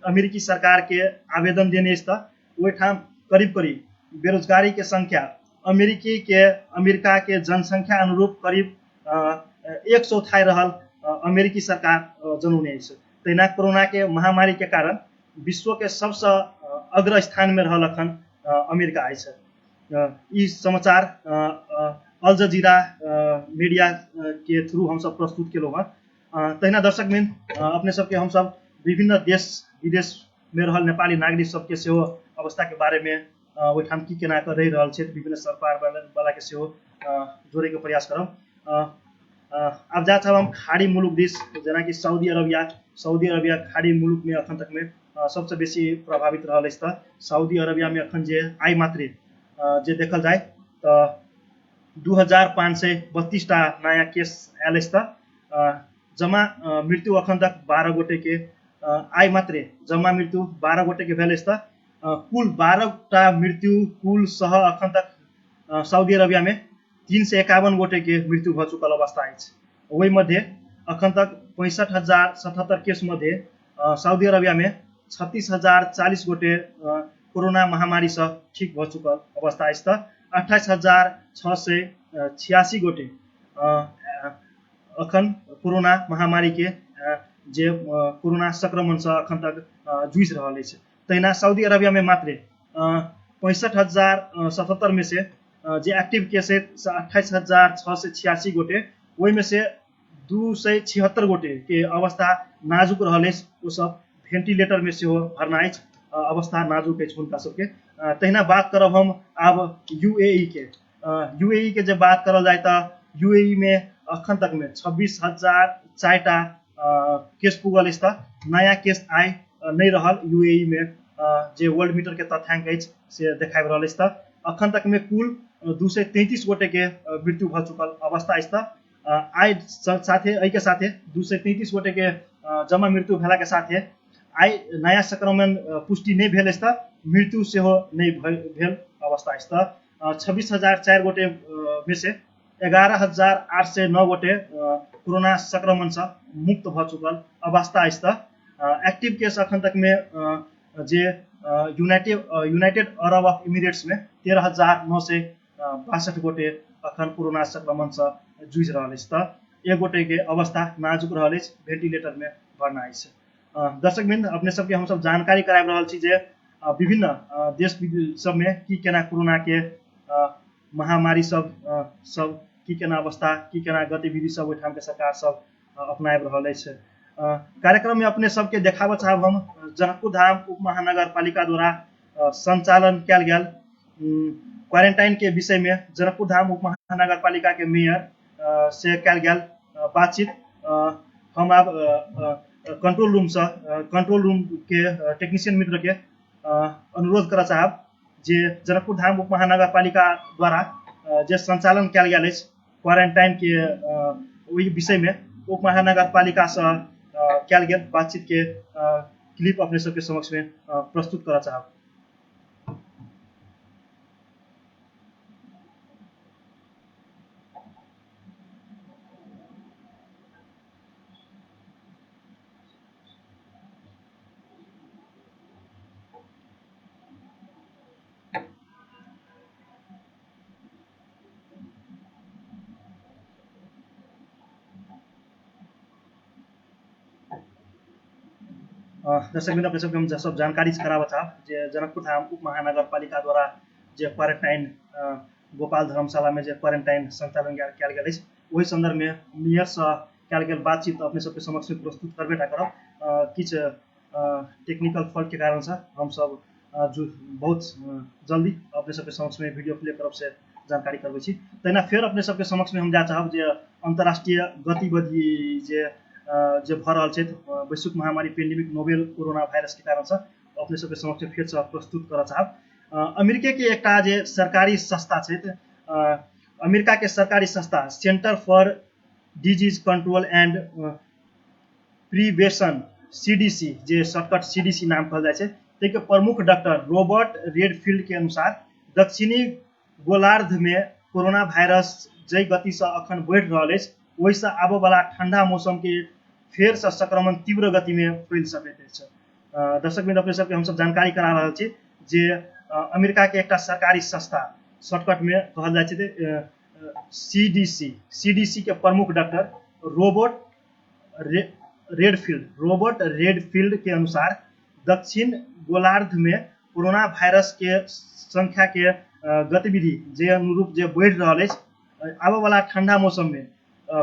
अमेरिकी सरकार के आवेदन देने ओहि ठाम करीब करीब बेरोजगारी के संख्या अमेरिका के जनसंख्या अनुरूप करीब 1/4 रहल अमेरिकी सरकार जनौने छै। तहिना कोरोना के महामारी के कारण विश्व के सबसे अग्र स्थान में रहल अखन अमेरिका है। ई समाचार अल जजीरा मीडिया के थ्रू हम सब प्रस्तुत केलहुँ हँ। तहिना दर्शकबिंद अपने सबके हम सब विभिन्न देश विदेश में रहल नेपाली नागरिक सबके सेहो अवस्था के बारे में ओहिठाम की केना कर रही रहल छै विभिन्न सरकार वाला के सेहो जोड़े के प्रयास करब। अब जा हम खाड़ी मुलुक दिस, जेना कि सऊदी अरबिया खाड़ी मुलुक में अखन तक में सबसे बेसी प्रभावित रहल अछि। तऽ सऊदी अरबिया में अखन जे आइ मात्रे जे देखल जाए तो 2532 टा नया केस आयल अछि। तऽ जमा मृत्यु अखन तक 12 गोटे के आइ मात्रे जमा मृत्यु 12 गोटे के भेल अछि। तऽ कुल 12 टा मृत्यु कुल सह अखन तक सऊदी अरबिया में 351 गोटे के मृत्यु भ चुकल अवस्था अछि। वही मध्य अखन तक 65,077 केस मध्य सऊदी अरबिया में 36,040 गोटे कोरोना महामारी से ठीक भ चुकल अवस्था अछि। तऽ 28,686 गोटे अखन कोरोना महामारी के जे कोरोना संक्रमण से अखन तक जूझ रहल अछि। तहिना सऊदी अरबिया में मात्र 65,077 में से जे एक्टिव केस है 28,686 गोटे, वही में से 276 गोटे के अवस्था नाजुक रहल अछि। ओ सब वेंटिलेटर में से भरना अछि, अवस्था नाजुक अछि हुनका सबके। तहिना बात करब हम आब यूएई के जब बात करल जाए तो यूएई में अखन तक में 26,004 टा केस पुगल अछि। तऽ नया केस आइ नहीं रहल यूएई में जे वर्ल्ड मीटर के तथ्यांक अछि से देखाबि रहल अछि। तऽ अखन तक में कुल 233 गोटे के मृत्यु भ चुकल अवस्था अछि। तऽ आइ साथे एहि के साथे 233 गोटे के जमा मृत्यु भेला के साथे आइ नया संक्रमण पुष्टि नहीं भेल अछि। तऽ मृत्यु सेहो नहीं भेल अवस्था अछि। तऽ 26,004 गोटे में से 11,809 गोटे कोरोना संक्रमण से मुक्त भ चुकल अवस्था अछि। तऽ एक्टिव केस अखन तक में जे यूनाइटेड अरब ऑफ इमिरेट्स में 13,962 गोटे अखन कोरोना संक्रमण से जूझ रहल अछि। तऽ एक गोटे के अवस्था नाजुक रहल अछि, वेंटिलेटर में भरना अछि। दर्शकबिंद अपने सबके हम सब जानकारी कराबि रहल छी जे विभिन्न देश सब में की केना कोरोना के महामारी सब की केना अवस्था की केना गतिविधि सब ओहिठाम के सरकार सब अपनाबि रहल अछि। कार्यक्रम में अपने सबके देखाबऽ चाहब हम जनकपुर धाम उप महानगर पालिका द्वारा संचालन कयल गेल क्वारंटाइन के विषय में जनकपुर धाम उप महानगर पालिका के मेयर से कयल गेल बातचीत हम अब कंट्रोल रूम के टेक्नीशियन मित्र के अनुरोध करना चाहब जे जनकपुर धाम उप महानगर पालिका द्वारा जे संचालन कयल गेल अछि क्वारंटाइन के वही विषय में उप महानगर पालिका से कयल गेल बातचीत के क्लिप अपने सबके समक्ष में प्रस्तुत करना चाहब। दर्शकबिंद अपने सबके हम सब जानकारी कराबऽ चाहब जे जनकपुर धाम उप महानगर पालिका द्वारा जे क्वारंटाइन गोपाल धर्मशाला में जे क्वारंटाइन संचालन कयल गेल अछि वही संदर्भ में मेयर से कयल गेल बातचीत अपने सबके समक्ष में प्रस्तुत करबेटा करब। किछ टेक्निकल फॉल्ट के कारण से हम सब बहुत जल्दी अपने सबके समक्ष में वीडियो प्ले करब से जानकारी करबै छी। तहिना फेर अपने सबके समक्ष में हम जा चाहब जे अंतर्राष्ट्रीय गतिविधि जे जे भऽ रहल छै वैश्विक महामारी पेंडेमिक नोवेल कोरोना वायरस के कारण से अपने सबके समक्ष फेर से प्रस्तुत करऽ चाहब। अमेरिका के एकटा जे सरकारी संस्था छै, अमेरिका के सरकारी संस्था centre for disease control and prevention CDC J shortcut CDC नाम कहल जाइ छै, ताहि के प्रमुख डॉक्टर रॉबर्ट रेडफील्ड के अनुसार दक्षिणी गोलार्ध में कोरोना वायरस जै गति से अखन बढ़ि रहल अछि, ओहिसँ आबऽ वाला ठंडा मौसम के फेर से संक्रमण तीव्र गति में फैल सकैत अछि। दर्शक बिंदु अपने सबके हमसब जानकारी करा रहल छी जे अमेरिका के एकटा सरकारी संस्था शॉर्टकट में कहल जाइ छै CDC के प्रमुख डॉक्टर रॉबर्ट रेडफील्ड के अनुसार दक्षिण गोलार्ध में कोरोना वायरस के संख्या के गतिविधि जे अनुरूप जे बढ़ि रहल अछि, आबऽ वाला ठंडा मौसम में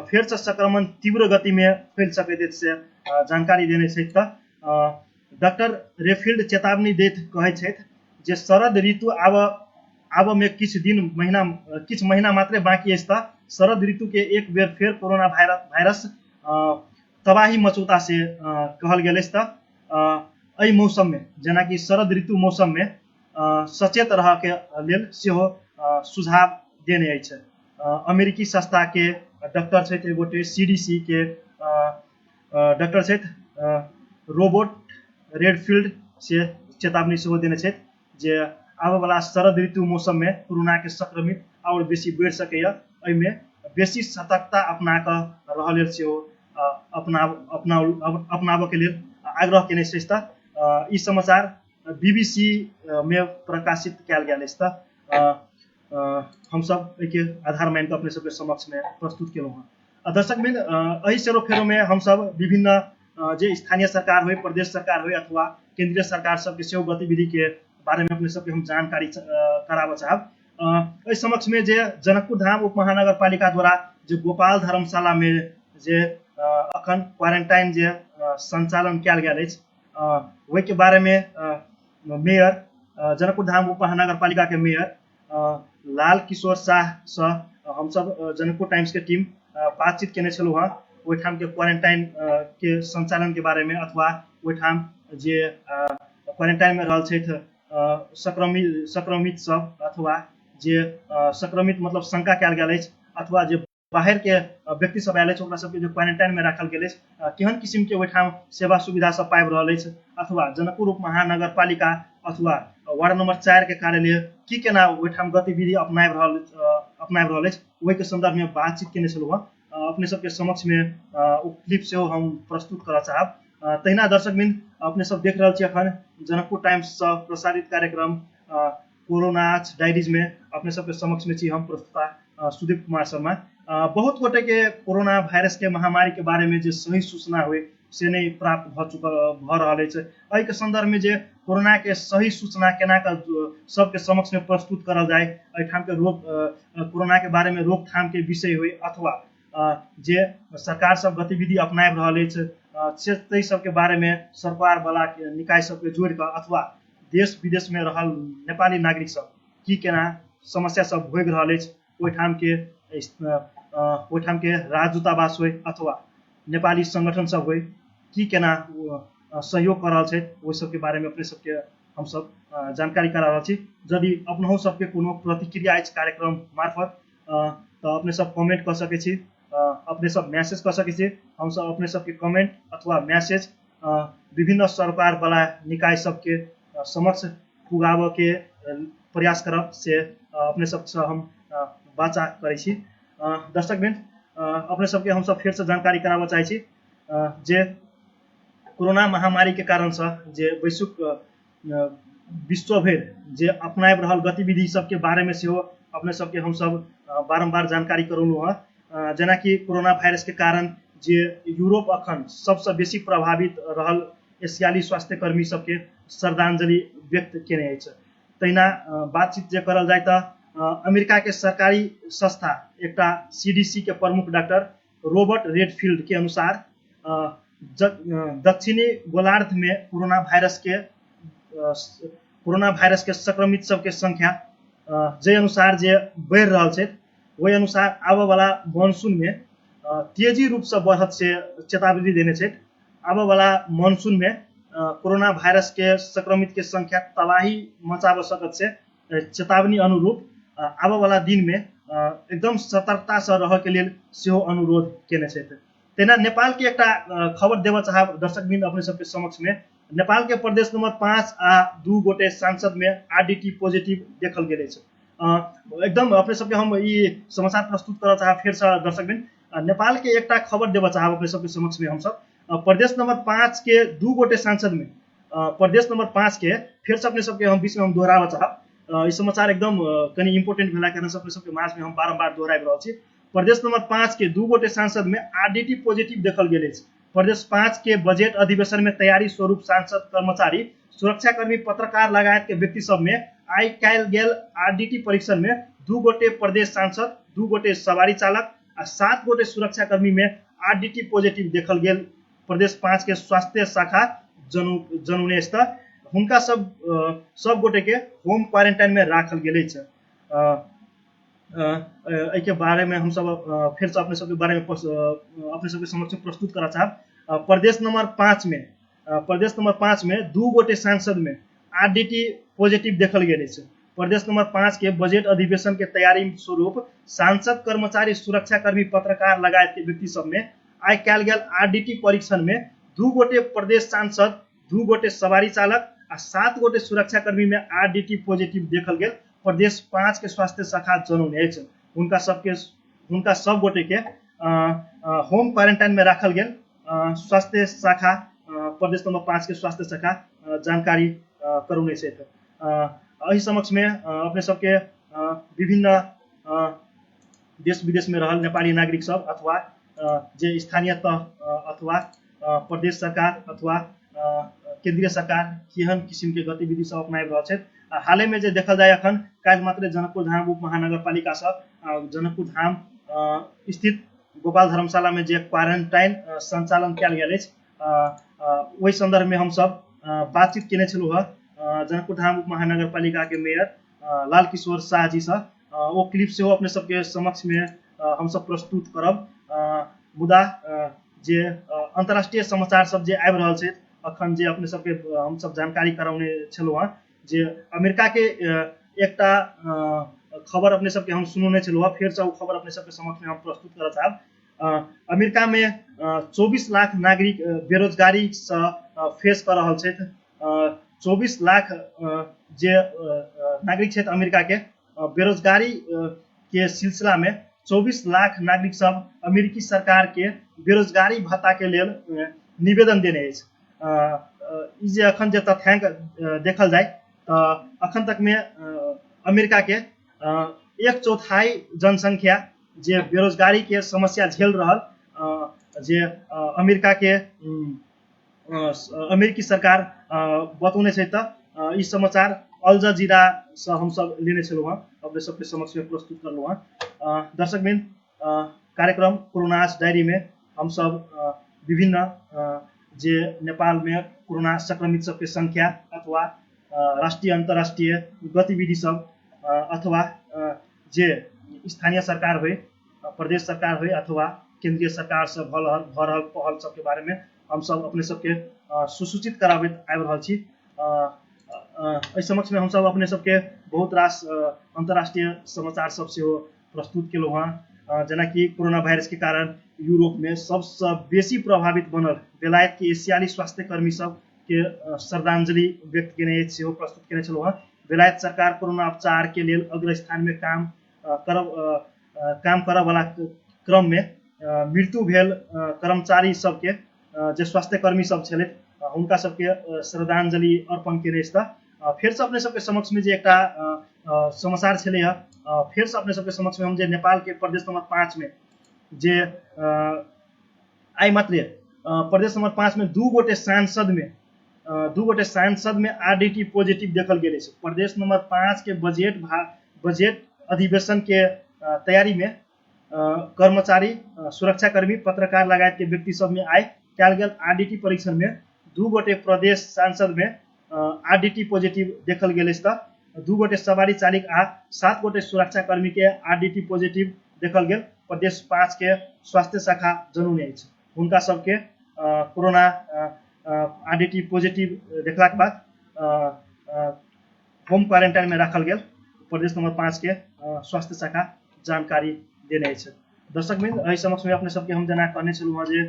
फेर से संक्रमण तीव्र गति में फैल सकैत अछि से जानकारी देने छथि। डॉक्टर रेडफील्ड चेतावनी दैत कहै छथि जे शरद ऋतु आबऽ में किछु महीना मात्रे बाकी अछि तऽ शरद ऋतु के एक बेर फेर कोरोना वायरस तबाही मचौता से कहल गेल अछि। तऽ एहि मौसम में जेना कि शरद ऋतु मौसम में सचेत रह के लेल सेहो सुझाव देने अछि। अमेरिकी संस्था के डॉक्टर छथि एगोटे CDC के डॉक्टर छथि रॉबर्ट रेडफील्ड से चेतावनी सेहो देने छथि जे आबऽ वाला शरद ऋतु मौसम में कोरोना के संक्रमित और बेसी बढ़ि सकैया, एहिमे बेसी सतर्कता अपना कऽ रहऽ लेल सेहो अपनाबऽ के लेल आग्रह केने छथि। ई समाचार BBC में प्रकाशित कयल गेल अछि। तऽ हमसब एहिके आधार मान कऽ अपने सबके समक्ष में प्रस्तुत केलहुँ हँ। दर्शक बिंद एहि सेरोफेरो में हमसब विभिन्न जे स्थानीय सरकार हो, प्रदेश सरकार हो अथवा केंद्रीय सरकार सबके सेहो गतिविधि के बारे में अपने सबके हम जानकारी कराबऽ चाहब। एहि समक्ष में जे जनकपुर धाम उप महानगर पालिका द्वारा जे गोपाल धर्मशाला में जे अखन क्वारंटाइन जे संचालन कयल गेल अछि, ओहि के बारे में मेयर जनकपुर धाम उप महानगर पालिका के मेयर लाल किशोर शाह से हमसब जनकपुर टाइम्स के टीम बातचीत केने छलहुँ हँ। ओहिठाम के क्वारंटाइन के संचालन के बारे में अथवा ओहिठाम जे क्वारंटाइन में रहल छथि संक्रमित सब अथवा जे संक्रमित मतलब शंका कयल गेल अछि अथवा जे बाहर के व्यक्ति सब आयल अछि ओकरा सबके जो क्वारंटाइन में राखल गेल अछि, केहन किस्म के ओहिठाम सेवा सुविधा सब पाबि रहल अछि, अथवा जनकपुर उप महानगर पालिका अथवा वार्ड नंबर 4 के कार्यालय की केना ओहिठाम गतिविधि अपनाबि रहल अछि, ओहि के संदर्भ में बातचीत केने छलहुँ हँ। अपने सबके समक्ष में क्लिप सेहो हम प्रस्तुत करऽ चाहब। तहिना दर्शक बिंद अपने सब देख रहल छी अखन जनकपुर टाइम्स से प्रसारित कार्यक्रम कोरोना डायरीज में अपने सबके समक्ष में छी हम प्रस्तुता सुदीप कुमार शर्मा। बहुत गोटे के कोरोना वायरस के महामारी के बारे में जे सही सूचना हुए से नहीं प्राप्त भऽ रहल अछि। एहि के संदर्भ में जे कोरोना के सही सूचना केना कऽ सबके समक्ष में प्रस्तुत करल जाए, एहिठाम के कोरोना के बारे में रोकथाम के विषय हुए अथवा जे सरकार सब गतिविधि अपनाबि रहल अछि ताहि सबके बारे में सरकार वाला निकाय सबके जोड़ि कऽ अथवा देश विदेश में रहल नेपाली नागरिक सब की केना समस्या सब भोगि रहल अछि, ओहिठाम के राजदूतावास होय अथवा नेपाली संगठन सब होय की केना सहयोग कर रहल छै, ओहि सबके बारे में अपने सबके हमसब जानकारी करा रहल छी। यदि अपनहु सबके कोनो प्रतिक्रिया अछि कार्यक्रम मार्फत तो अपने सब कमेंट कर सकै छी, अपने सब मैसेज कर सकै छी। हम सब अपने सबके कमेंट अथवा मैसेज विभिन्न सरकार वाला निकाय सबके समक्ष पुगाबऽ के प्रयास करब से अपने सबसे हम वाचा करै छी। दर्शक बिंद अपने सबके हम सब फिर से जानकारी कराबऽ चाहै छी जे कोरोना महामारी के कारण से जे वैश्विक विश्व भर जे अपनाबि रहल गतिविधि सबके बारे में सेहो अपने सबके हम सब बारंबार जानकारी करौलहुँ हँ। जेना कि कोरोना वायरस के कारण जे यूरोप अखन सबसे बेसी प्रभावित रहल एशियाली स्वास्थ्य कर्मी सबके श्रद्धांजलि व्यक्त केने अछि। तहिना बातचीत जे करल जाए तऽ अमेरिका के सरकारी संस्था एकटा CDC के प्रमुख डॉक्टर रॉबर्ट रेडफील्ड के अनुसार दक्षिणी गोलार्ध में कोरोना वायरस के संक्रमित सबके संख्या जे अनुसार जे बढ़ि रहल छै, वही अनुसार आबऽ वाला मानसून में तेजी रूप से बढ़त से चेतावनी देने छै। आबे वाला मानसून में कोरोना वायरस के संक्रमित के संख्या तबाही मचाब सकत से चेतावनी अनुरूप आबे वाला दिन में एकदम सतर्कता से रह के लिए सेहो अनुरोध केने छै। तेना नेपाल के एक खबर देव चाहब दर्शकबिंद अपने सबके समक्ष में। नेपाल के प्रदेश नंबर 5 आ 2 गोटे सांसद में आरडीटी पॉजिटिव देखल गेल छै। एकदम अपने सबके हम ये समाचार प्रस्तुत करना चाहब फिर से दर्शकबिंद। नेपाल के एक खबर देव चाहब अपने सबके समक्ष में। हम सब प्रदेश नंबर 5 के 2 गोटे सांसद में प्रदेश नंबर 5 के फिर से अपने सबके हम बीच में हम दोहराव चाहब। इस समाचार एकदम कनी इम्पोर्टेंट भेला कारण से अपने सबके मास में हम बारम्बार दोहराइ रहल छी। प्रदेश नंबर 5 के 2 गोटे सांसद में आरडीटी पॉजिटिव देखल गेल छै। प्रदेश 5 के बजट अधिवेशन में तैयारी स्वरूप सांसद, कर्मचारी, सुरक्षाकर्मी, पत्रकार लगायत के व्यक्ति सब में आई कैल गेल आरडीटी परीक्षण में 2 गोटे प्रदेश सांसद, 2 गोटे सवारी चालक आ 7 गोटे सुरक्षाकर्मी में आरडीटी पॉजिटिव देखल गेल। प्रदेश 5 के स्वास्थ्य शाखा जनौने स्तर हुनका सब गोटे के होम क्वारंटाइन में राखल गेल छै। के बारे में हम सब फिर से अपने सबके बारे में अपने सबके समक्ष प्रस्तुत करा चाहब। प्रदेश नंबर 5 में 2 गोटे सांसद में आरडीटी पॉजिटिव देखल गेल छै। प्रदेश नंबर 5 के बजट अधिवेशन के तैयारी स्वरूप सांसद, कर्मचारी, सुरक्षाकर्मी, पत्रकार लगायत के व्यक्ति सब में आई कैल गेल आरडीटी परीक्षण में 2 गोटे प्रदेश सांसद, 2 गोटे सवारी चालक आ 7 गोटे सुरक्षाकर्मी में आरडीटी पॉजिटिव देखल गेल। प्रदेश 5 के स्वास्थ्य शाखा जनौने छै हुनका सब गोटे के होम क्वारंटाइन में राखल गेल। स्वास्थ्य शाखा प्रदेश नंबर 5 के स्वास्थ्य शाखा जानकारी करौने छै। एहि समक्ष में अपने सबके विभिन्न देश विदेश में रहल नेपाली नागरिक सब अथवा जे स्थानीय तह अथवा प्रदेश सरकार अथवा केंद्रीय सरकार केहन किसिम के गतिविधि सब अपनाबि रहल छै। हाल में जे देखल जाए अखन काल्हि मात्र जनकपुर धाम उप महानगर पालिका सब जनकपुर धाम स्थित गोपाल धर्मशाला में जे क्वारंटाइन संचालन कयल गेल अछि ओहि संदर्भ में हम सब बातचीत केने छलहुँ हँ जनकपुर धाम उप महानगर पालिका के मेयर लाल किशोर शाह जी से। वो क्लिप से अपने सबके समक्ष में हम सब प्रस्तुत करब। मुदा जे अंतर्राष्ट्रीय समाचार सब जे आबि रहल छै अखन जे अपने सबके हम सब जानकारी करौने छलहुँ हँ जे अमेरिका के एकटा खबर अपने सबके हम सुनौने छलहुँ हँ। फिर से वो खबर अपने सबके समक्ष में हम प्रस्तुत करना चाहब। अमेरिका में 24 लाख नागरिक बेरोजगारी से फेस कर रहल छै। 24 लाख जे नागरिक छै अमेरिका के बेरोजगारी के सिलसिला में 24 लाख नागरिक सब अमेरिकी सरकार के बेरोजगारी भत्ता के लेल निवेदन देने अछि। जे अखन जे तथ्यांक देखल जाए अखन तक में अमेरिका के 1/4 जनसंख्या जे बेरोजगारी के समस्या झेल रहल जे अमेरिका के अमेरिकी सरकार बतौने छै। ई समाचार अल जजीरा से हम सब लेने छलहुँ हँ अपने सबके समक्ष में प्रस्तुत करलहुँ हँ। दर्शकबिंद कार्यक्रम कोरोनास डायरी में हम सब विभिन्न जे नेपाल में कोरोना संक्रमित सबके संख्या अथवा राष्ट्रीय अंतर्राष्ट्रीय गतिविधि सब अथवा जे स्थानीय सरकार हो, प्रदेश सरकार हो अथवा केंद्रीय सरकार से भ रहल पहल सबके बारे में हम सब अपने सबके सुसूचित कराबैत आबि रहल छी। एहि समक्ष में हम सब अपने सबके बहुत रास अंतर्राष्ट्रीय समाचार सब से प्रस्तुत केलहुँ हँ। जेना कि कोरोना वायरस के कारण यूरोप में सबसे बेसी प्रभावित बनल बेलायत के एशियाली स्वास्थ्य कर्मी सब के श्रद्धांजलि व्यक्त केने सेहो प्रस्तुत केने छलहुँ हँ। बेलायत सरकार कोरोना उपचार के लेल अग्रस्थान में काम करब वाला क्रम में मृत्यु भेल कर्मचारी सबके जे स्वास्थ्य कर्मी सब छले हुनका सबके श्रद्धांजलि अर्पण केने फिर से अपने सबके समक्ष में जे एकटा समाचार छले फिर से अपने सबके समक्ष में हम जे नेपाल के प्रदेश नंबर 5 में जे आई मात्र प्रदेश नंबर 5 में 2 गोटे सांसद में आरडीटी पॉजिटिव देखल गेल छै। प्रदेश नंबर 5 के बजट अधिवेशन के तैयारी में कर्मचारी, सुरक्षाकर्मी, पत्रकार लगायत के व्यक्ति सब में आई कैल गेल आरडीटी परीक्षण में 2 गोटे प्रदेश सांसद में आरडीटी पॉजिटिव देखल गेल अछि। 2 गोटे सवारी चालक आ 7 गोटे सुरक्षाकर्मी के आरडीटी पॉजिटिव देखल गेल। प्रदेश 5 के स्वास्थ्य शाखा जनुने अछि हुनका सबके कोरोना आरडीटी पॉजिटिव देखला के बाद होम क्वारंटाइन में राखल गेल प्रदेश नंबर 5 के स्वास्थ्य शाखा जानकारी देने अछि। दर्शकवृन्द, एहि समक्ष में अपने सबके हम जना कहने छलहुँ जे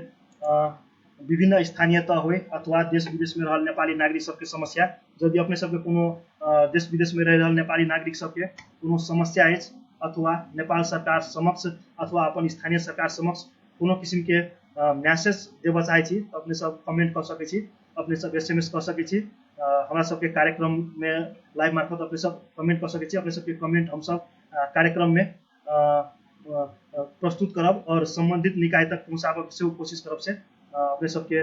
विभिन्न स्थानीयता होय अथवा देश विदेश में रहल नेपाली नागरिक सबके समस्या, यदि अपने सबके कोनो देश विदेश में रह रहल नेपाली नागरिक सबके कोनो समस्या अछि अथवा नेपाल सरकार समक्ष अथवा अपन स्थानीय सरकार समक्ष कोनो किसिम के मैसेज देबऽ चाहै छी तऽ अपने सब कमेंट कर सकै छी, अपने सब SMS कर सकै छी, हमरा सबके कार्यक्रम में लाइव मार्फत अपने सब कमेंट कर सकै छी। अपने सबके कमेंट हम सब कार्यक्रम में प्रस्तुत करब और संबंधित निकाय तक पहुँचाबऽ से कोशिश करब से अपने सबके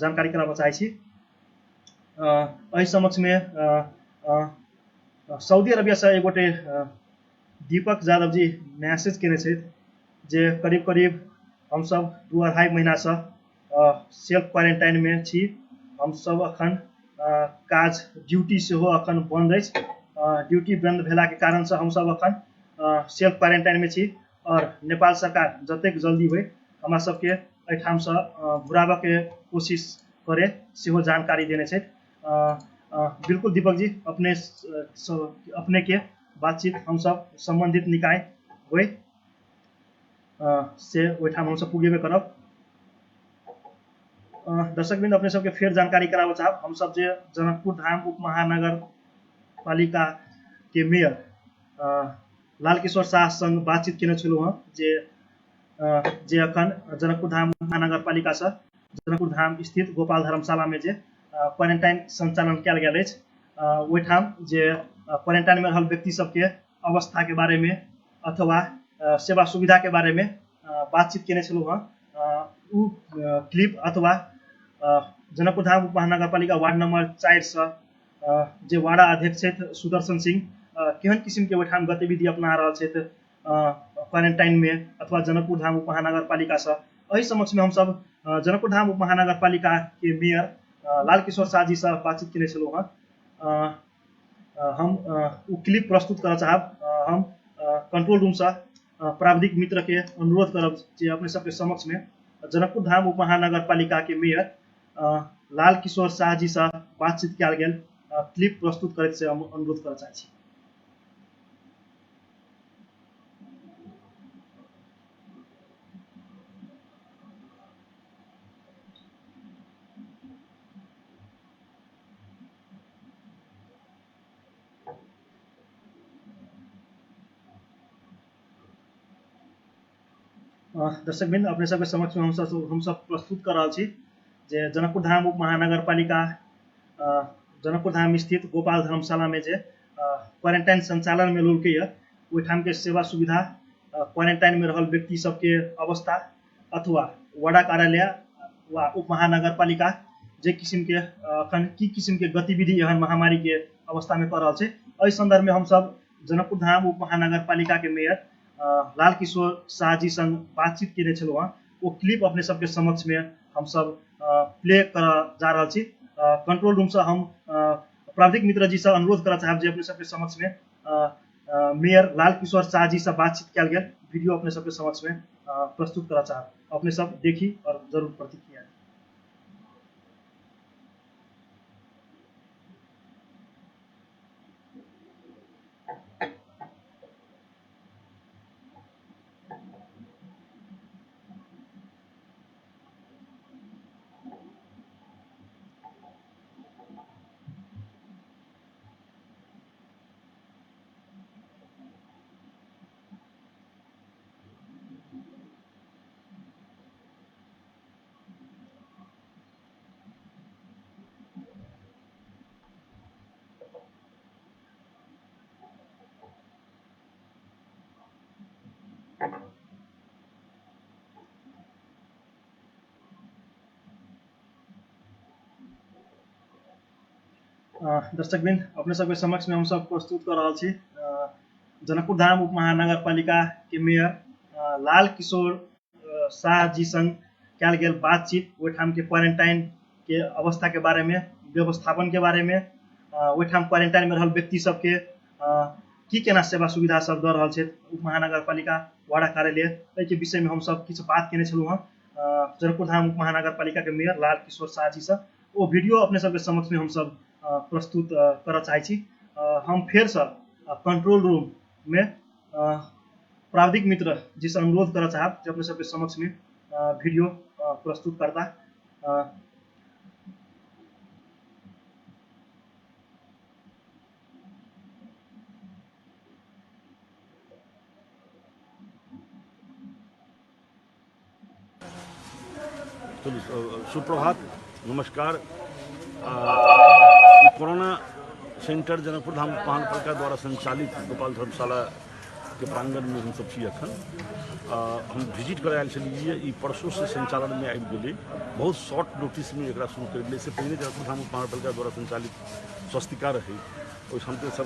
जानकारी कराबऽ चाहै छी। एहि समक्ष में सऊदी अरबिया से एक गोटे दीपक यादव जी मैसेज केने छथि जे करीब करीब हम सब 2-2.5 महीना से सेल्फ क्वारंटाइन में छी। हम सब अखन काज ड्यूटी सेहो अखन बंद अछि, ड्यूटी बंद भेला के कारण से हम सब अखन सेल्फ क्वारंटाइन में छी और नेपाल सरकार जतेक जल्दी होय हमरा सबके एहिठाम से घुराबऽ के कोशिश करे सेहो जानकारी देने छथि। बिल्कुल दीपक जी, अपने के बातचीत हम सब संबंधित निकाय होय से ओहिठाम हम सब पुगेबे करब। दर्शकवृन्द, अपने सबके फेर जानकारी कराबऽ चाहब हम सब जे जनकपुर धाम उप महानगर पालिका के मेयर लाल किशोर शाह संग बातचीत केने छलहुँ हँ जे अखन जनकपुर धाम महानगर पालिका से जनकपुर धाम स्थित गोपाल धर्मशाला में जे क्वारंटाइन संचालन कयल गेल अछि ओहिठाम जे क्वारंटाइन में रहल व्यक्ति सबके अवस्था के बारे में अथवा सेवा सुविधा के बारे में बातचीत केने छलहुँ हँ। उ क्लिप अथवा जनकपुर धाम उप महानगर पालिका वार्ड नंबर 4 से जे वार्ड अध्यक्ष छथि सुदर्शन सिंह केहन किसिम के ओहिठाम गतिविधि अपना रहल छथि क्वारंटाइन में अथवा जनकपुर धाम उप महानगर पालिका से, एहि समक्ष में हम सब जनकपुर धाम उप महानगर पालिका के मेयर लाल किशोर शाह जी से बातचीत केने छलहुँ हँ। हम उ क्लिप प्रस्तुत करऽ चाहब। हम कंट्रोल रूम से प्राविधिक मित्र के अनुरोध करब जे अपने सबके समक्ष में जनकपुर धाम उप महानगर पालिका के मेयर लाल किशोर शाह जी से बातचीत कयल गेल क्लिप प्रस्तुत करैत से हम अनुरोध करऽ चाहै छी। दर्शकवृन्द, अपने सबके समक्ष में हम सब प्रस्तुत कर रहल छी जे जनकपुर धाम उप महानगर पालिका जनकपुर धाम स्थित गोपाल धर्मशाला में जे क्वारंटाइन संचालन में लोलकै ओहिठाम के सेवा सुविधा, क्वारंटाइन में रहल व्यक्ति सबके अवस्था अथवा वडा कार्यालय वा उप महानगर पालिका जे किसिम के अखन की किसिम के गतिविधि एहन महामारी के अवस्था में कर रहल छै, एहि संदर्भ में हम सब जनकपुर धाम उप महानगर पालिका के मेयर लाल किशोर शाह जी संग बातचीत केने छलहुँ हँ। वो क्लिप अपने सबके समक्ष में हम सब प्ले कर जा रहल छी। कंट्रोल रूम से हम प्राविधिक मित्र जी से अनुरोध करऽ चाहब जे अपने सबके समक्ष में मेयर लाल किशोर शाह जी से बातचीत कयल गेल वीडियो अपने सबके समक्ष में प्रस्तुत करऽ चाहब, अपने सब देखी और जरूर प्रतिक्रिया। दर्शकवृन्द, अपने सबके समक्ष में हम सब प्रस्तुत कर रहल छी जनकपुर धाम उप महानगर पालिका के मेयर लाल किशोर शाह जी संग कयल गेल बातचीत ओहिठाम के क्वारंटाइन के अवस्था के बारे में, व्यवस्थापन के बारे में, ओहिठाम क्वारंटाइन में रहल व्यक्ति सबके की केना सेवा सुविधा सब दऽ रहल छै उप महानगरपालिका वार्ड कार्यालय, एहिके विषयमे हमसब किछु बात केने छलहुँ हँ जनकपुर धाम उप महानगरपालिका के मेयर लाल किशोर शाह जी से। ओ वीडियो अपने सबके समक्ष में हमसब प्रस्तुत करऽ चाहै छी। हम फेरसँ कंट्रोल रूम में प्राविधिक मित्र जी से अनुरोध करऽ चाहब जे अपने सबके समक्ष में वीडियो प्रस्तुत करता। सुप्रभात, नमस्कार। कोरोना सेंटर जनकपुर धाम महानगरपालिका द्वारा संचालित गोपाल धर्मशाला के प्रांगण में हम सब छी अखन। हम विजिट करे आयल छलियै, ई परसों से संचालन में आबि गेलै। बहुत शॉर्ट नोटिस में एकरा शुरू कर दिलै। से पहले जनकपुर धाम महानगरपालिका द्वारा संचालित स्वस्तिका रहे, ओहिठाम के सब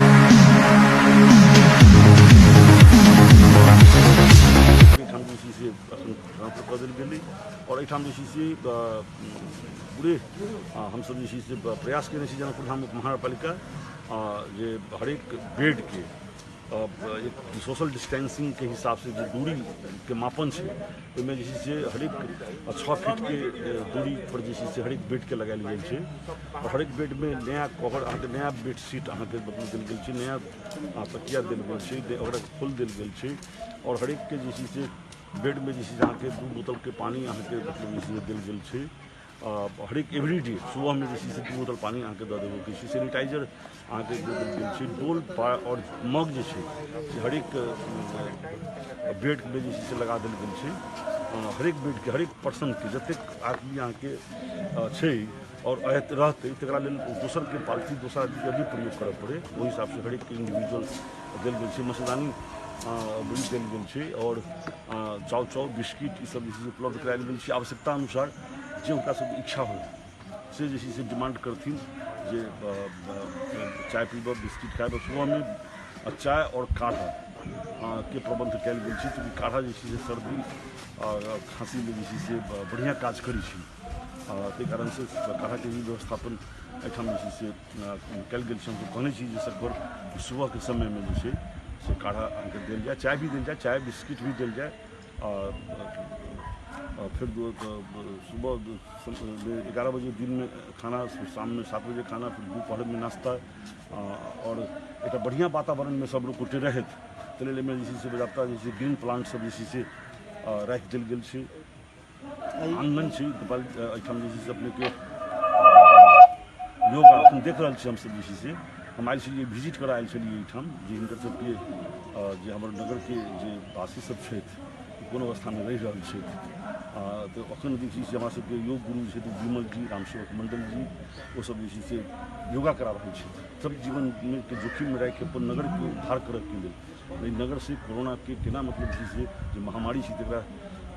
ट्रांसफर कर दिल गेलै। और एहिठाम जे छै पूरे हम सब जे छै प्रयास केने छी जनकपुर धाम महानगरपालिका जे हरेक बेड के एक सोशल डिस्टेंसिंग के हिसाब से जो दूरी के मापन है, ओहिमे जे छै हरेक 6 फीट के दूरी पर जे छै हरेक बेड के लगायल गेल छै। और हरेक बेड में नया कवर, अहाँके नया बेडशीट अहाँके मतलब देल गेल छै, नया तकिया देल गेल छै, ओकरा खोल देल गेल छै। और हरेक के जे छै बेड में जे छै अहाँके 2 बोतल के पानी अहाँके मतलब जे देल गेल छै। हरेक एवरीडे सुबह में जे छै 2 बोतल पानी अहाँके दऽ देबऽ के छै। सैनिटाइजर अहाँके देल गेल छै। डोल और मग जे छै हरेक बेड में जे छै लगा देल गेल छै। हरेक बेड के हरेक पर्सन के जतेक आदमी अहाँके छै और रहते तकरा लेल दोसर के पालतू दोसर आदमी के भी प्रयोग करऽ पड़े, ओहि हिसाब से हरेक इंडिविजुअल देल गेल छै। मसदानी बुरी देल गेल छै और चाउ बिस्किट ई सब जे उपलब्ध करायल गेल छै। आवश्यकता अनुसार जे हुनका सबके इच्छा हो से जे छै डिमांड करथिन जे चाय पीबऽ, बिस्किट खाएब। सुबह में चाय और काढ़ा के प्रबंध कयल गेल छै, क्योंकि काढ़ा जे छै सर्दी खांसी में जे छै बढ़िया काज करै छै। ताहि कारण से काढ़ा के भी व्यवस्थापन एहिठाम जे छै कयल गेल छै। हम कहने छी जे सकभर सुबह के समय में जे छै से काढ़ा अहाँके देल जाए, चाय भी देल जाए, चाय बिस्किट भी देल जाए। फिर सुबह 11 बजे दिन में खाना, शाम में 7 बजे खाना, फिर दोपहर में नाश्ता। और एक बढ़िया वातावरण में सब लोग कुटे रहत ताहि लेल एहिमे जे छै बजाबता जे छै ग्रीन प्लांट सब जे छै से राखि देल गेल छै। आंगन छै गोपाल एहिठाम जे छै अपने के योगा एखन देख रहल छी। हमसब जे छै से हम आयल छलियै, विजिट करऽ आयल छलियै एहिठाम जे हिनकर सबके जे हमर नगर के जे वासी सब छथि कोन अवस्था में रहि रहल छथि। तो अखन देखिए हमरा सबके योग गुरु जे विमल जी, रामसेवक मंडल जी, वो सब जे छै से योगा करा रहल छै। सब जीवन के जोखिम में राखि अपन नगर के उद्धार करऽ के लेल, नगर से कोरोना के केना मतलब जे महामारी छै तकरा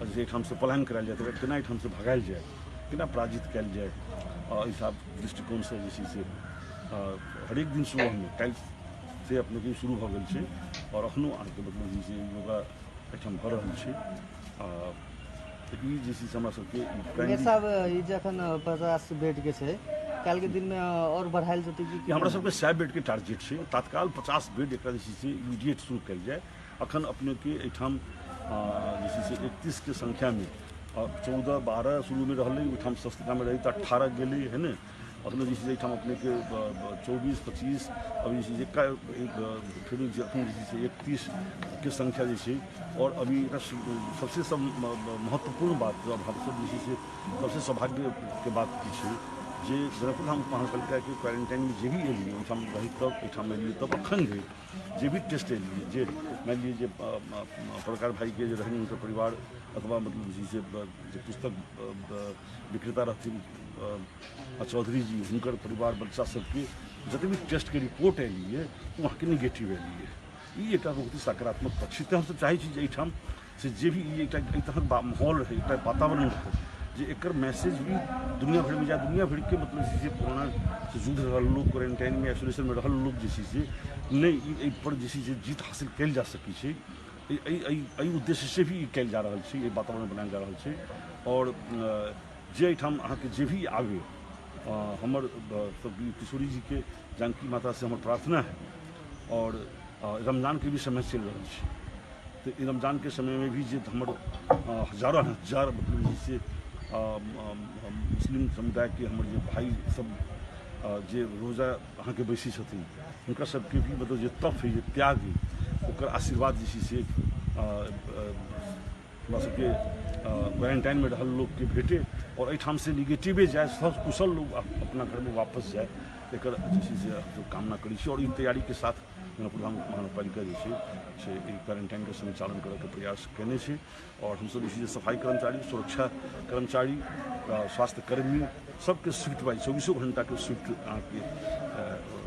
जे एहिठाम से पलायन करायल जाए, तकरा केना एहिठाम से भगायल जाए, केना पराजित कयल जाए, एहि सब दृष्टिकोण से जे छै से हरेक दिन सुबह में कल से अपने के शुरू भऽ गेल छै। और अखनो अहाँके मतलब जे छै योगा एहिठाम भऽ रहल छै। ई जे छै हमरा सबके साहब ई जखन 50 बेड के छै, काल के दिन में और बढ़ायल जेतै कि हमरा सबके 100 बेड के टारगेट छै। तत्काल 50 बेड एकरा जे छै से इमीडिएट शुरू कयल जाए। अखन अपने के एहिठाम जे छै से 31 के संख्या में 14-12 शुरू में रहलै, ओहिठाम स्वस्तिका में रही तो 18 गेलै है ने। अखन जे छै एहिठाम अपने के 24-25 अभी जे छै फिर अखन जे छै 31 के संख्या जे छै। और अभी सबसे महत्वपूर्ण बात अब हम सब जे छै सबसे सौभाग्य के बात की छै जे जनकपुर धाम महानगरपालिका के क्वारंटाइन में जे भी एलियै ओहिठाम रही तब एहिठाम एलियै तब अखन धरि जे भी टेस्ट एलियै, जे मान लिअ जे पत्रकार भाई के जे रहनि हुनकर परिवार अथवा मतलब जे पुस्तक विक्रेता रहथिन चौधरी जी, हुनकर परिवार बच्चा सबके जते भी टेस्ट के रिपोर्ट एलियै वहाँ के निगेटिव एलियै। ई एक बहुत ही सकारात्मक पक्ष छै। हमसब चाहै छी जे एहिठाम से जे भी ई तरहक माहौल रहे, एक वातावरण रहे जे एकर मैसेज भी दुनिया भर में जाए। दुनिया भर के मतलब जे कोरोना से जूझ रहल लोग, क्वारंटाइन में आइसोलेशन में रहल लोग जे छै से नहीं एहि पर जे छै जीत हासिल कयल जा सकै छै। एहि उद्देश्य से भी कयल जा रहल छै, वातावरण बनायल जा रहल छै। और जे एहिठाम अहाँके जे भी आवे हमर किशोरी जी के जानकी माता से हमर प्रार्थना है। और रमजान के भी समय चल रहा है। तो ई रमजान के समय में भी जे हमर हजारों हजार मतलब जैसे मुस्लिम समुदाय के हमर जे भाई सब जे रोजा अहाँ के बैसी छथिन हुनका सबके भी मतलब जे तप है, जे त्याग है, ओकर आशीर्वाद जे छै से हमरा सबके क्वारंटाइन में रहल लोग के भेटे और एहिठाम से निगेटिवे जाए, सब कुशल लोग अपना घर में वापस जाए, एकर जे छै से कामना करै छी। और ई तैयारी के साथ जनकपुर महानगरपालिका जे छै से क्वारंटाइन के संचालन करय के प्रयास केने छै। और हमसब जे छै से सफाई कर्मचारी, सुरक्षा कर्मचारी, स्वास्थ्य कर्मी सबके शिफ्ट वाइज 24 घंटा के शिफ्ट अहाँके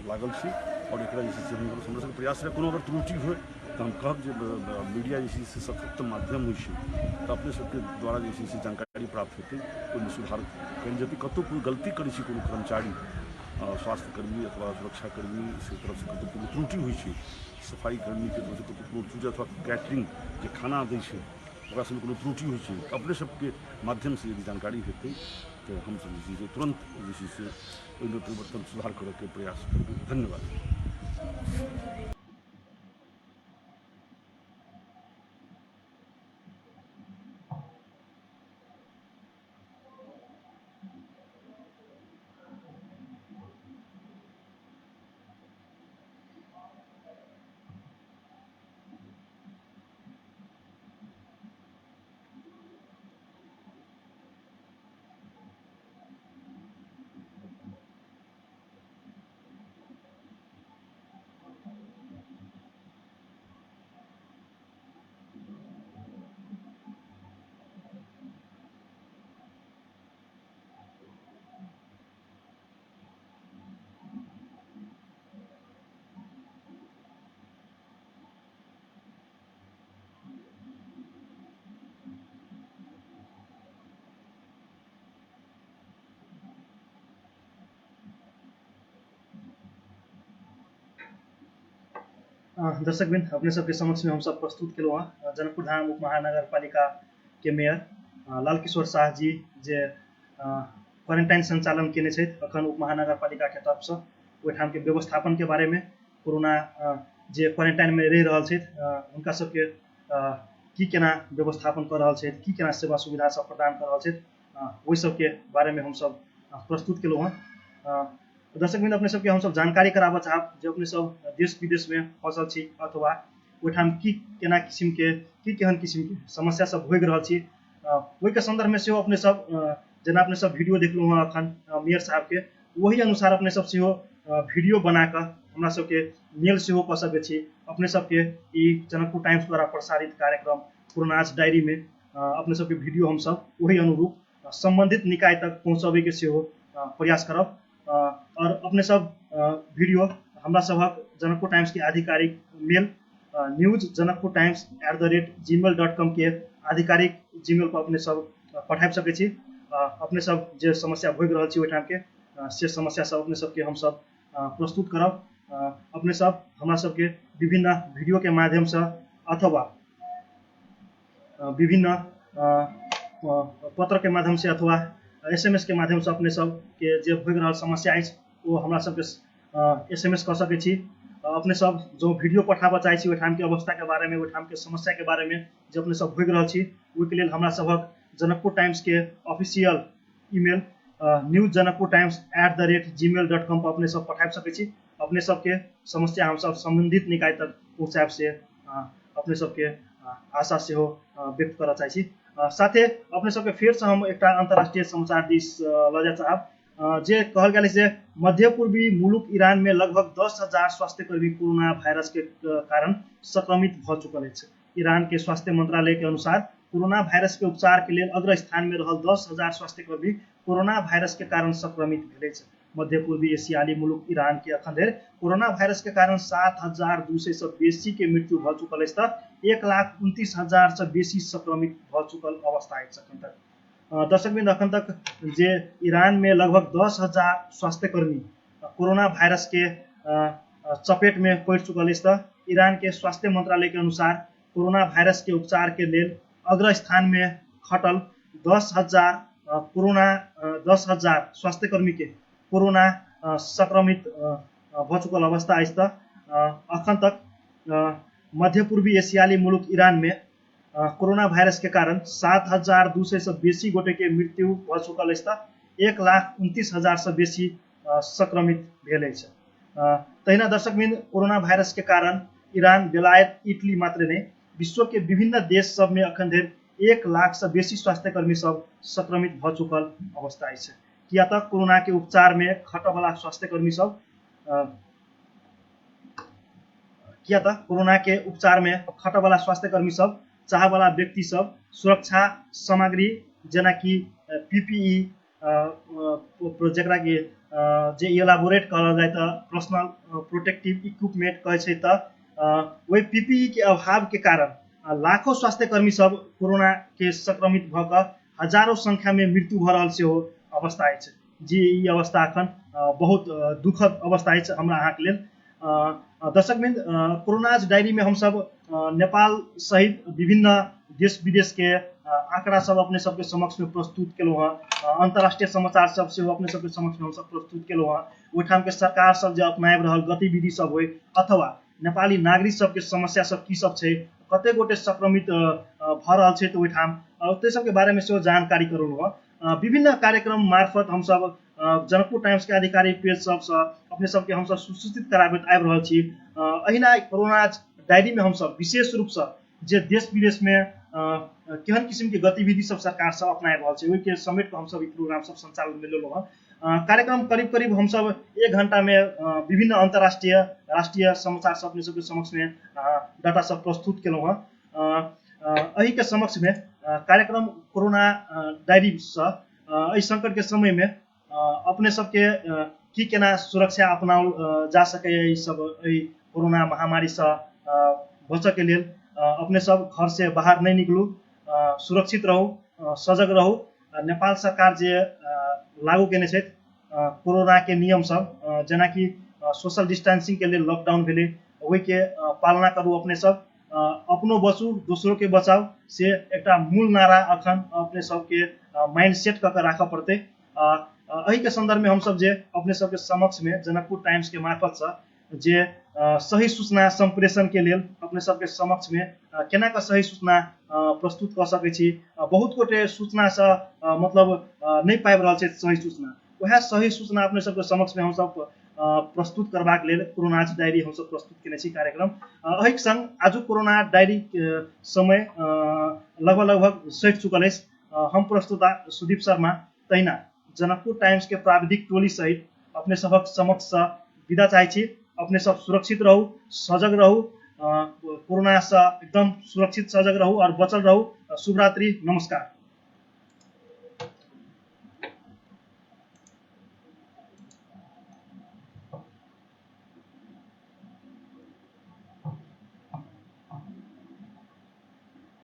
लागल छी। और एकरा जे छै से हमरा सबके प्रयास रहे कोनो अगर त्रुटि होय तो हम कहब जे मीडिया जे छै से सशक्त माध्यम होइ छै, तो अपने सबके द्वारा जे छै से जानकारी प्राप्त हेतै, ओहिमे सुधार कयल जेतै। कतहु कोई गलती करै छै कोनो कर्मचारी, स्वास्थ्य कर्मी अथवा सुरक्षा कर्मी से तरफ से कतहु कोनो त्रुटि होइ छै, सफाई कर्मी के तरफ से कतहु कोनो त्रुटि अथवा कैटरिंग जे खाना दै छै ओकरा सबमे कोनो त्रुटि होइ छै, अपने सबके माध्यम से यदि जानकारी हेतै तो हम सब जे छै से तुरंत जे छै से ओहिमे परिवर्तन सुधार करय के प्रयास करबै। धन्यवाद। दर्शकबिन अपने सबके समक्ष में हम सब प्रस्तुत केलहुँ हँ जनकपुर धाम उप महानगरपालिका के मेयर लाल किशोर शाह जी जे क्वारंटाइन संचालन केने छथि अखन उप महानगरपालिका के तरफ से ओहिठाम के व्यवस्थापन के बारे में, कोरोना जे क्वारंटाइन में रहि रहल छथि हुनका सबके की केना व्यवस्थापन कर रहल छथि, की केना सेवा सुविधा सब प्रदान कर रहल छथि, ओहि सबके बारे में हम सब प्रस्तुत केलहुँ हँ। दर्शकबिन अपने सबके हम सब जानकारी कराबऽ चाहब जे अपने सब देश विदेश में फंसल छी अथवा ओहिठाम की केना किसिम के की केहन किसिम के समस्या सब भोगि रहल छी, ओहि के संदर्भ में सेहो अपने सब जेना अपने सब वीडियो देखलहुँ हँ अखन मेयर साहब के, वही अनुसार अपने सब सेहो वीडियो बना कर हमरा सबके मेल सेहो कऽ सकै छी। अपने सबके ई जनकपुर टाइम्स द्वारा प्रसारित कार्यक्रम कोरोनाज डायरी में अपने सबके वीडियो हम सब वही अनुरूप संबंधित निकाय तक पहुँचाबे के सेहो प्रयास करब। और अपने सब वीडियो हमरा सबक जनकपुर टाइम्स के आधिकारिक मेल newsjanakpurtimes@gmail.com के आधिकारिक जीमेल पर अपने सब पठा सकै छी। अपने सब जे समस्या भोगि रहल छी ओहिठाम के से समस्या सब अपने सबके हम सब प्रस्तुत करब। अपने सब हमरा सबके विभिन्न वीडियो के माध्यम से अथवा विभिन्न पत्र के माध्यम से अथवा SMS के माध्यम से अपने सब के जे भोगि रहल समस्या अछि वो हमरा सबके SMS कर सकै छी। अपने सब जो वीडियो पठाबऽ चाहै छी ओहिठाम के अवस्था के बारे में, ओहिठाम के समस्या के बारे में जे अपने सब भोगि रहल छी ओहिके लेल हमरा सबक जनकपुर टाइम्स के ऑफिशियल ईमेल newsjanakpurtimes@gmail.com पर अपने सब पठा सकै छी। अपने सबके समस्या हम सब संबंधित निकाय तक पहुँचाब से अपने सबके आशा सेहो व्यक्त करऽ चाहै छी। साथे अपने सबके फेर से हम एक अंतर्राष्ट्रीय समाचार दिस लऽ जाय चाहब जे कहल गेल जे मध्य पूर्वी मुलुक ईरान में लगभग 10,000 स्वास्थ्यकर्मी कोरोना वायरस के कारण संक्रमित भ चुकल अछि। ईरान के स्वास्थ्य मंत्रालय के अनुसार कोरोना वायरस के उपचार के लिए अग्र स्थान में रहल 10,000 स्वास्थ्यकर्मी कोरोना वायरस के कारण संक्रमित भेल अछि। मध्य पूर्वी एशियाली मुलुक ईरान के अखन धरि कोरोना वायरस के कारण 7,200 से बेसी के मृत्यु भ चुकल अछि, 1,29,000 से बेसी संक्रमित भ चुकल अवस्था अछि अखन तक। दर्शकबिंद अखन तक जे ईरान में लगभग 10,000 स्वास्थ्यकर्मी कोरोना वायरस के चपेट में पड़ चुकल अछि। ईरान के स्वास्थ्य मंत्रालय के अनुसार कोरोना वायरस के उपचार के लेल अग्र स्थान में खटल 10,000 स्वास्थ्यकर्मी के कोरोना संक्रमित भ चुकल अवस्था अछि। अखन तक मध्य पूर्वी एशियाली मुलुक ईरान में कोरोना वायरस के कारण 7,200 से बेसी गोटे के मृत्यु भ चुकल अछि। 1,29,000 से बेसी संक्रमित भेल अछि। तहिना दर्शकबिन कोरोना वायरस के कारण ईरान, बेलायत, इटली मात्र नहीं विश्व के विभिन्न देश सब में अखन धरि 1 लाख से बेसी स्वास्थ्यकर्मी सब संक्रमित भ चुकल अवस्था अछि। किया त कोरोना के उपचार में खटवाला स्वास्थ्यकर्मी सब चाहवाला व्यक्ति सब सुरक्षा सामग्री जेना कि पीपीई जकरा के जे इलाबोरेट करल जाए त पर्सनल प्रोटेक्टिव इक्विपमेंट कहै छै त वही पीपीई के अभाव के कारण लाखों स्वास्थ्यकर्मी सब कोरोना के संक्रमित भ क हजारों संख्या में मृत्यु भ रहल सेहो अवस्था अछि। जी ई अवस्था अखन बहुत दुखद अवस्था अछि हमरा अहाँ के लेल। दर्शकबिन कोरोनाज डायरी में हम सब नेपाल सहित विभिन्न देश विदेश के आंकड़ा सब अपने सबके समक्ष में प्रस्तुत केलहुँ हैं। अंतर्राष्ट्रीय समाचार सब से अपने सबके समक्ष में हम सब प्रस्तुत केलहुँ हैं। ओहिठाम के सरकार सब जे अपनाबि रहल गतिविधि सब होय अथवा नेपाली नागरिक सब के समस्या सब की सब छै, कते गोटे संक्रमित भ रहल छै, तो ओहिठाम ओते सब के बारे में सेहो जानकारी करौलहुँ हैं। विभिन्न कार्यक्रम मार्फत हम सब जनकपुर टाइम्स के आधिकारिक पेज सब से अपने सबके हम सब सूचित कराबैत आबि रहल छी। अहिना कोरोना डायरी में हम सब विशेष रूप से जे देश विदेश में केहन किस्म के गतिविधि सब सरकार सब अपना रहल छै ओहि के समेट के हम सब प्रोग्राम सब संचालन में लेलहुँ हैं। कार्यक्रम करीब करीब हम सब 1 घंटा में विभिन्न अंतर्राष्ट्रीय राष्ट्रीय समाचार सब अपने सबके समक्ष में डाटा सब प्रस्तुत केलहुँ हैं। अही के समक्ष में कार्यक्रम कोरोना डायरी से एहि संकट के समय में अपने सबके की केना सुरक्षा अपनाओल जा सके, सब कोरोना महामारी से बचऽ के लेल अपने सब घर से बाहर नहीं निकलू, सुरक्षित रहू, सजग रहू। नेपाल सरकार जे लागू केने छै कोरोना के नियम सब जेना कि सोशल डिस्टेंसिंग के लिए लॉकडाउन भेले ओहि के पालना करू। अपने सब अपनो बचू दोसरों के बचाओ से एकटा मूल नारा अखन अपने सबके माइंड सेट करके राखऽ पड़ते। अही के संदर्भ में हम सब जे अपने सबके समक्ष में जनकपुर टाइम्स के मार्फत से जे सही सूचना संप्रेषण के लेल अपने सबके समक्ष में केना के सही सूचना प्रस्तुत कर सकै छी। बहुत गोटे सूचना से मतलब नहीं पाबि रहल छै सही सूचना, वह सही सूचना अपने सबके समक्ष में हम सब प्रस्तुत करबाक लेल कोरोना डायरी हम सब प्रस्तुत केने छी कार्यक्रम। एहि संग आजु कोरोना डायरी समय लगभग सटि चुकल अछि। हम प्रस्तुता सुदीप शर्मा तहिना जनकपुर टाइम्स के प्राविधिक टोली सहित अपने सबक समक्ष विदा चाहै छी। अपने सब सुरक्षित रहू, सजग रहू, कोरोना से एकदम सुरक्षित सजग रहू और बचल रहू। शुभ रात्रि, नमस्कार।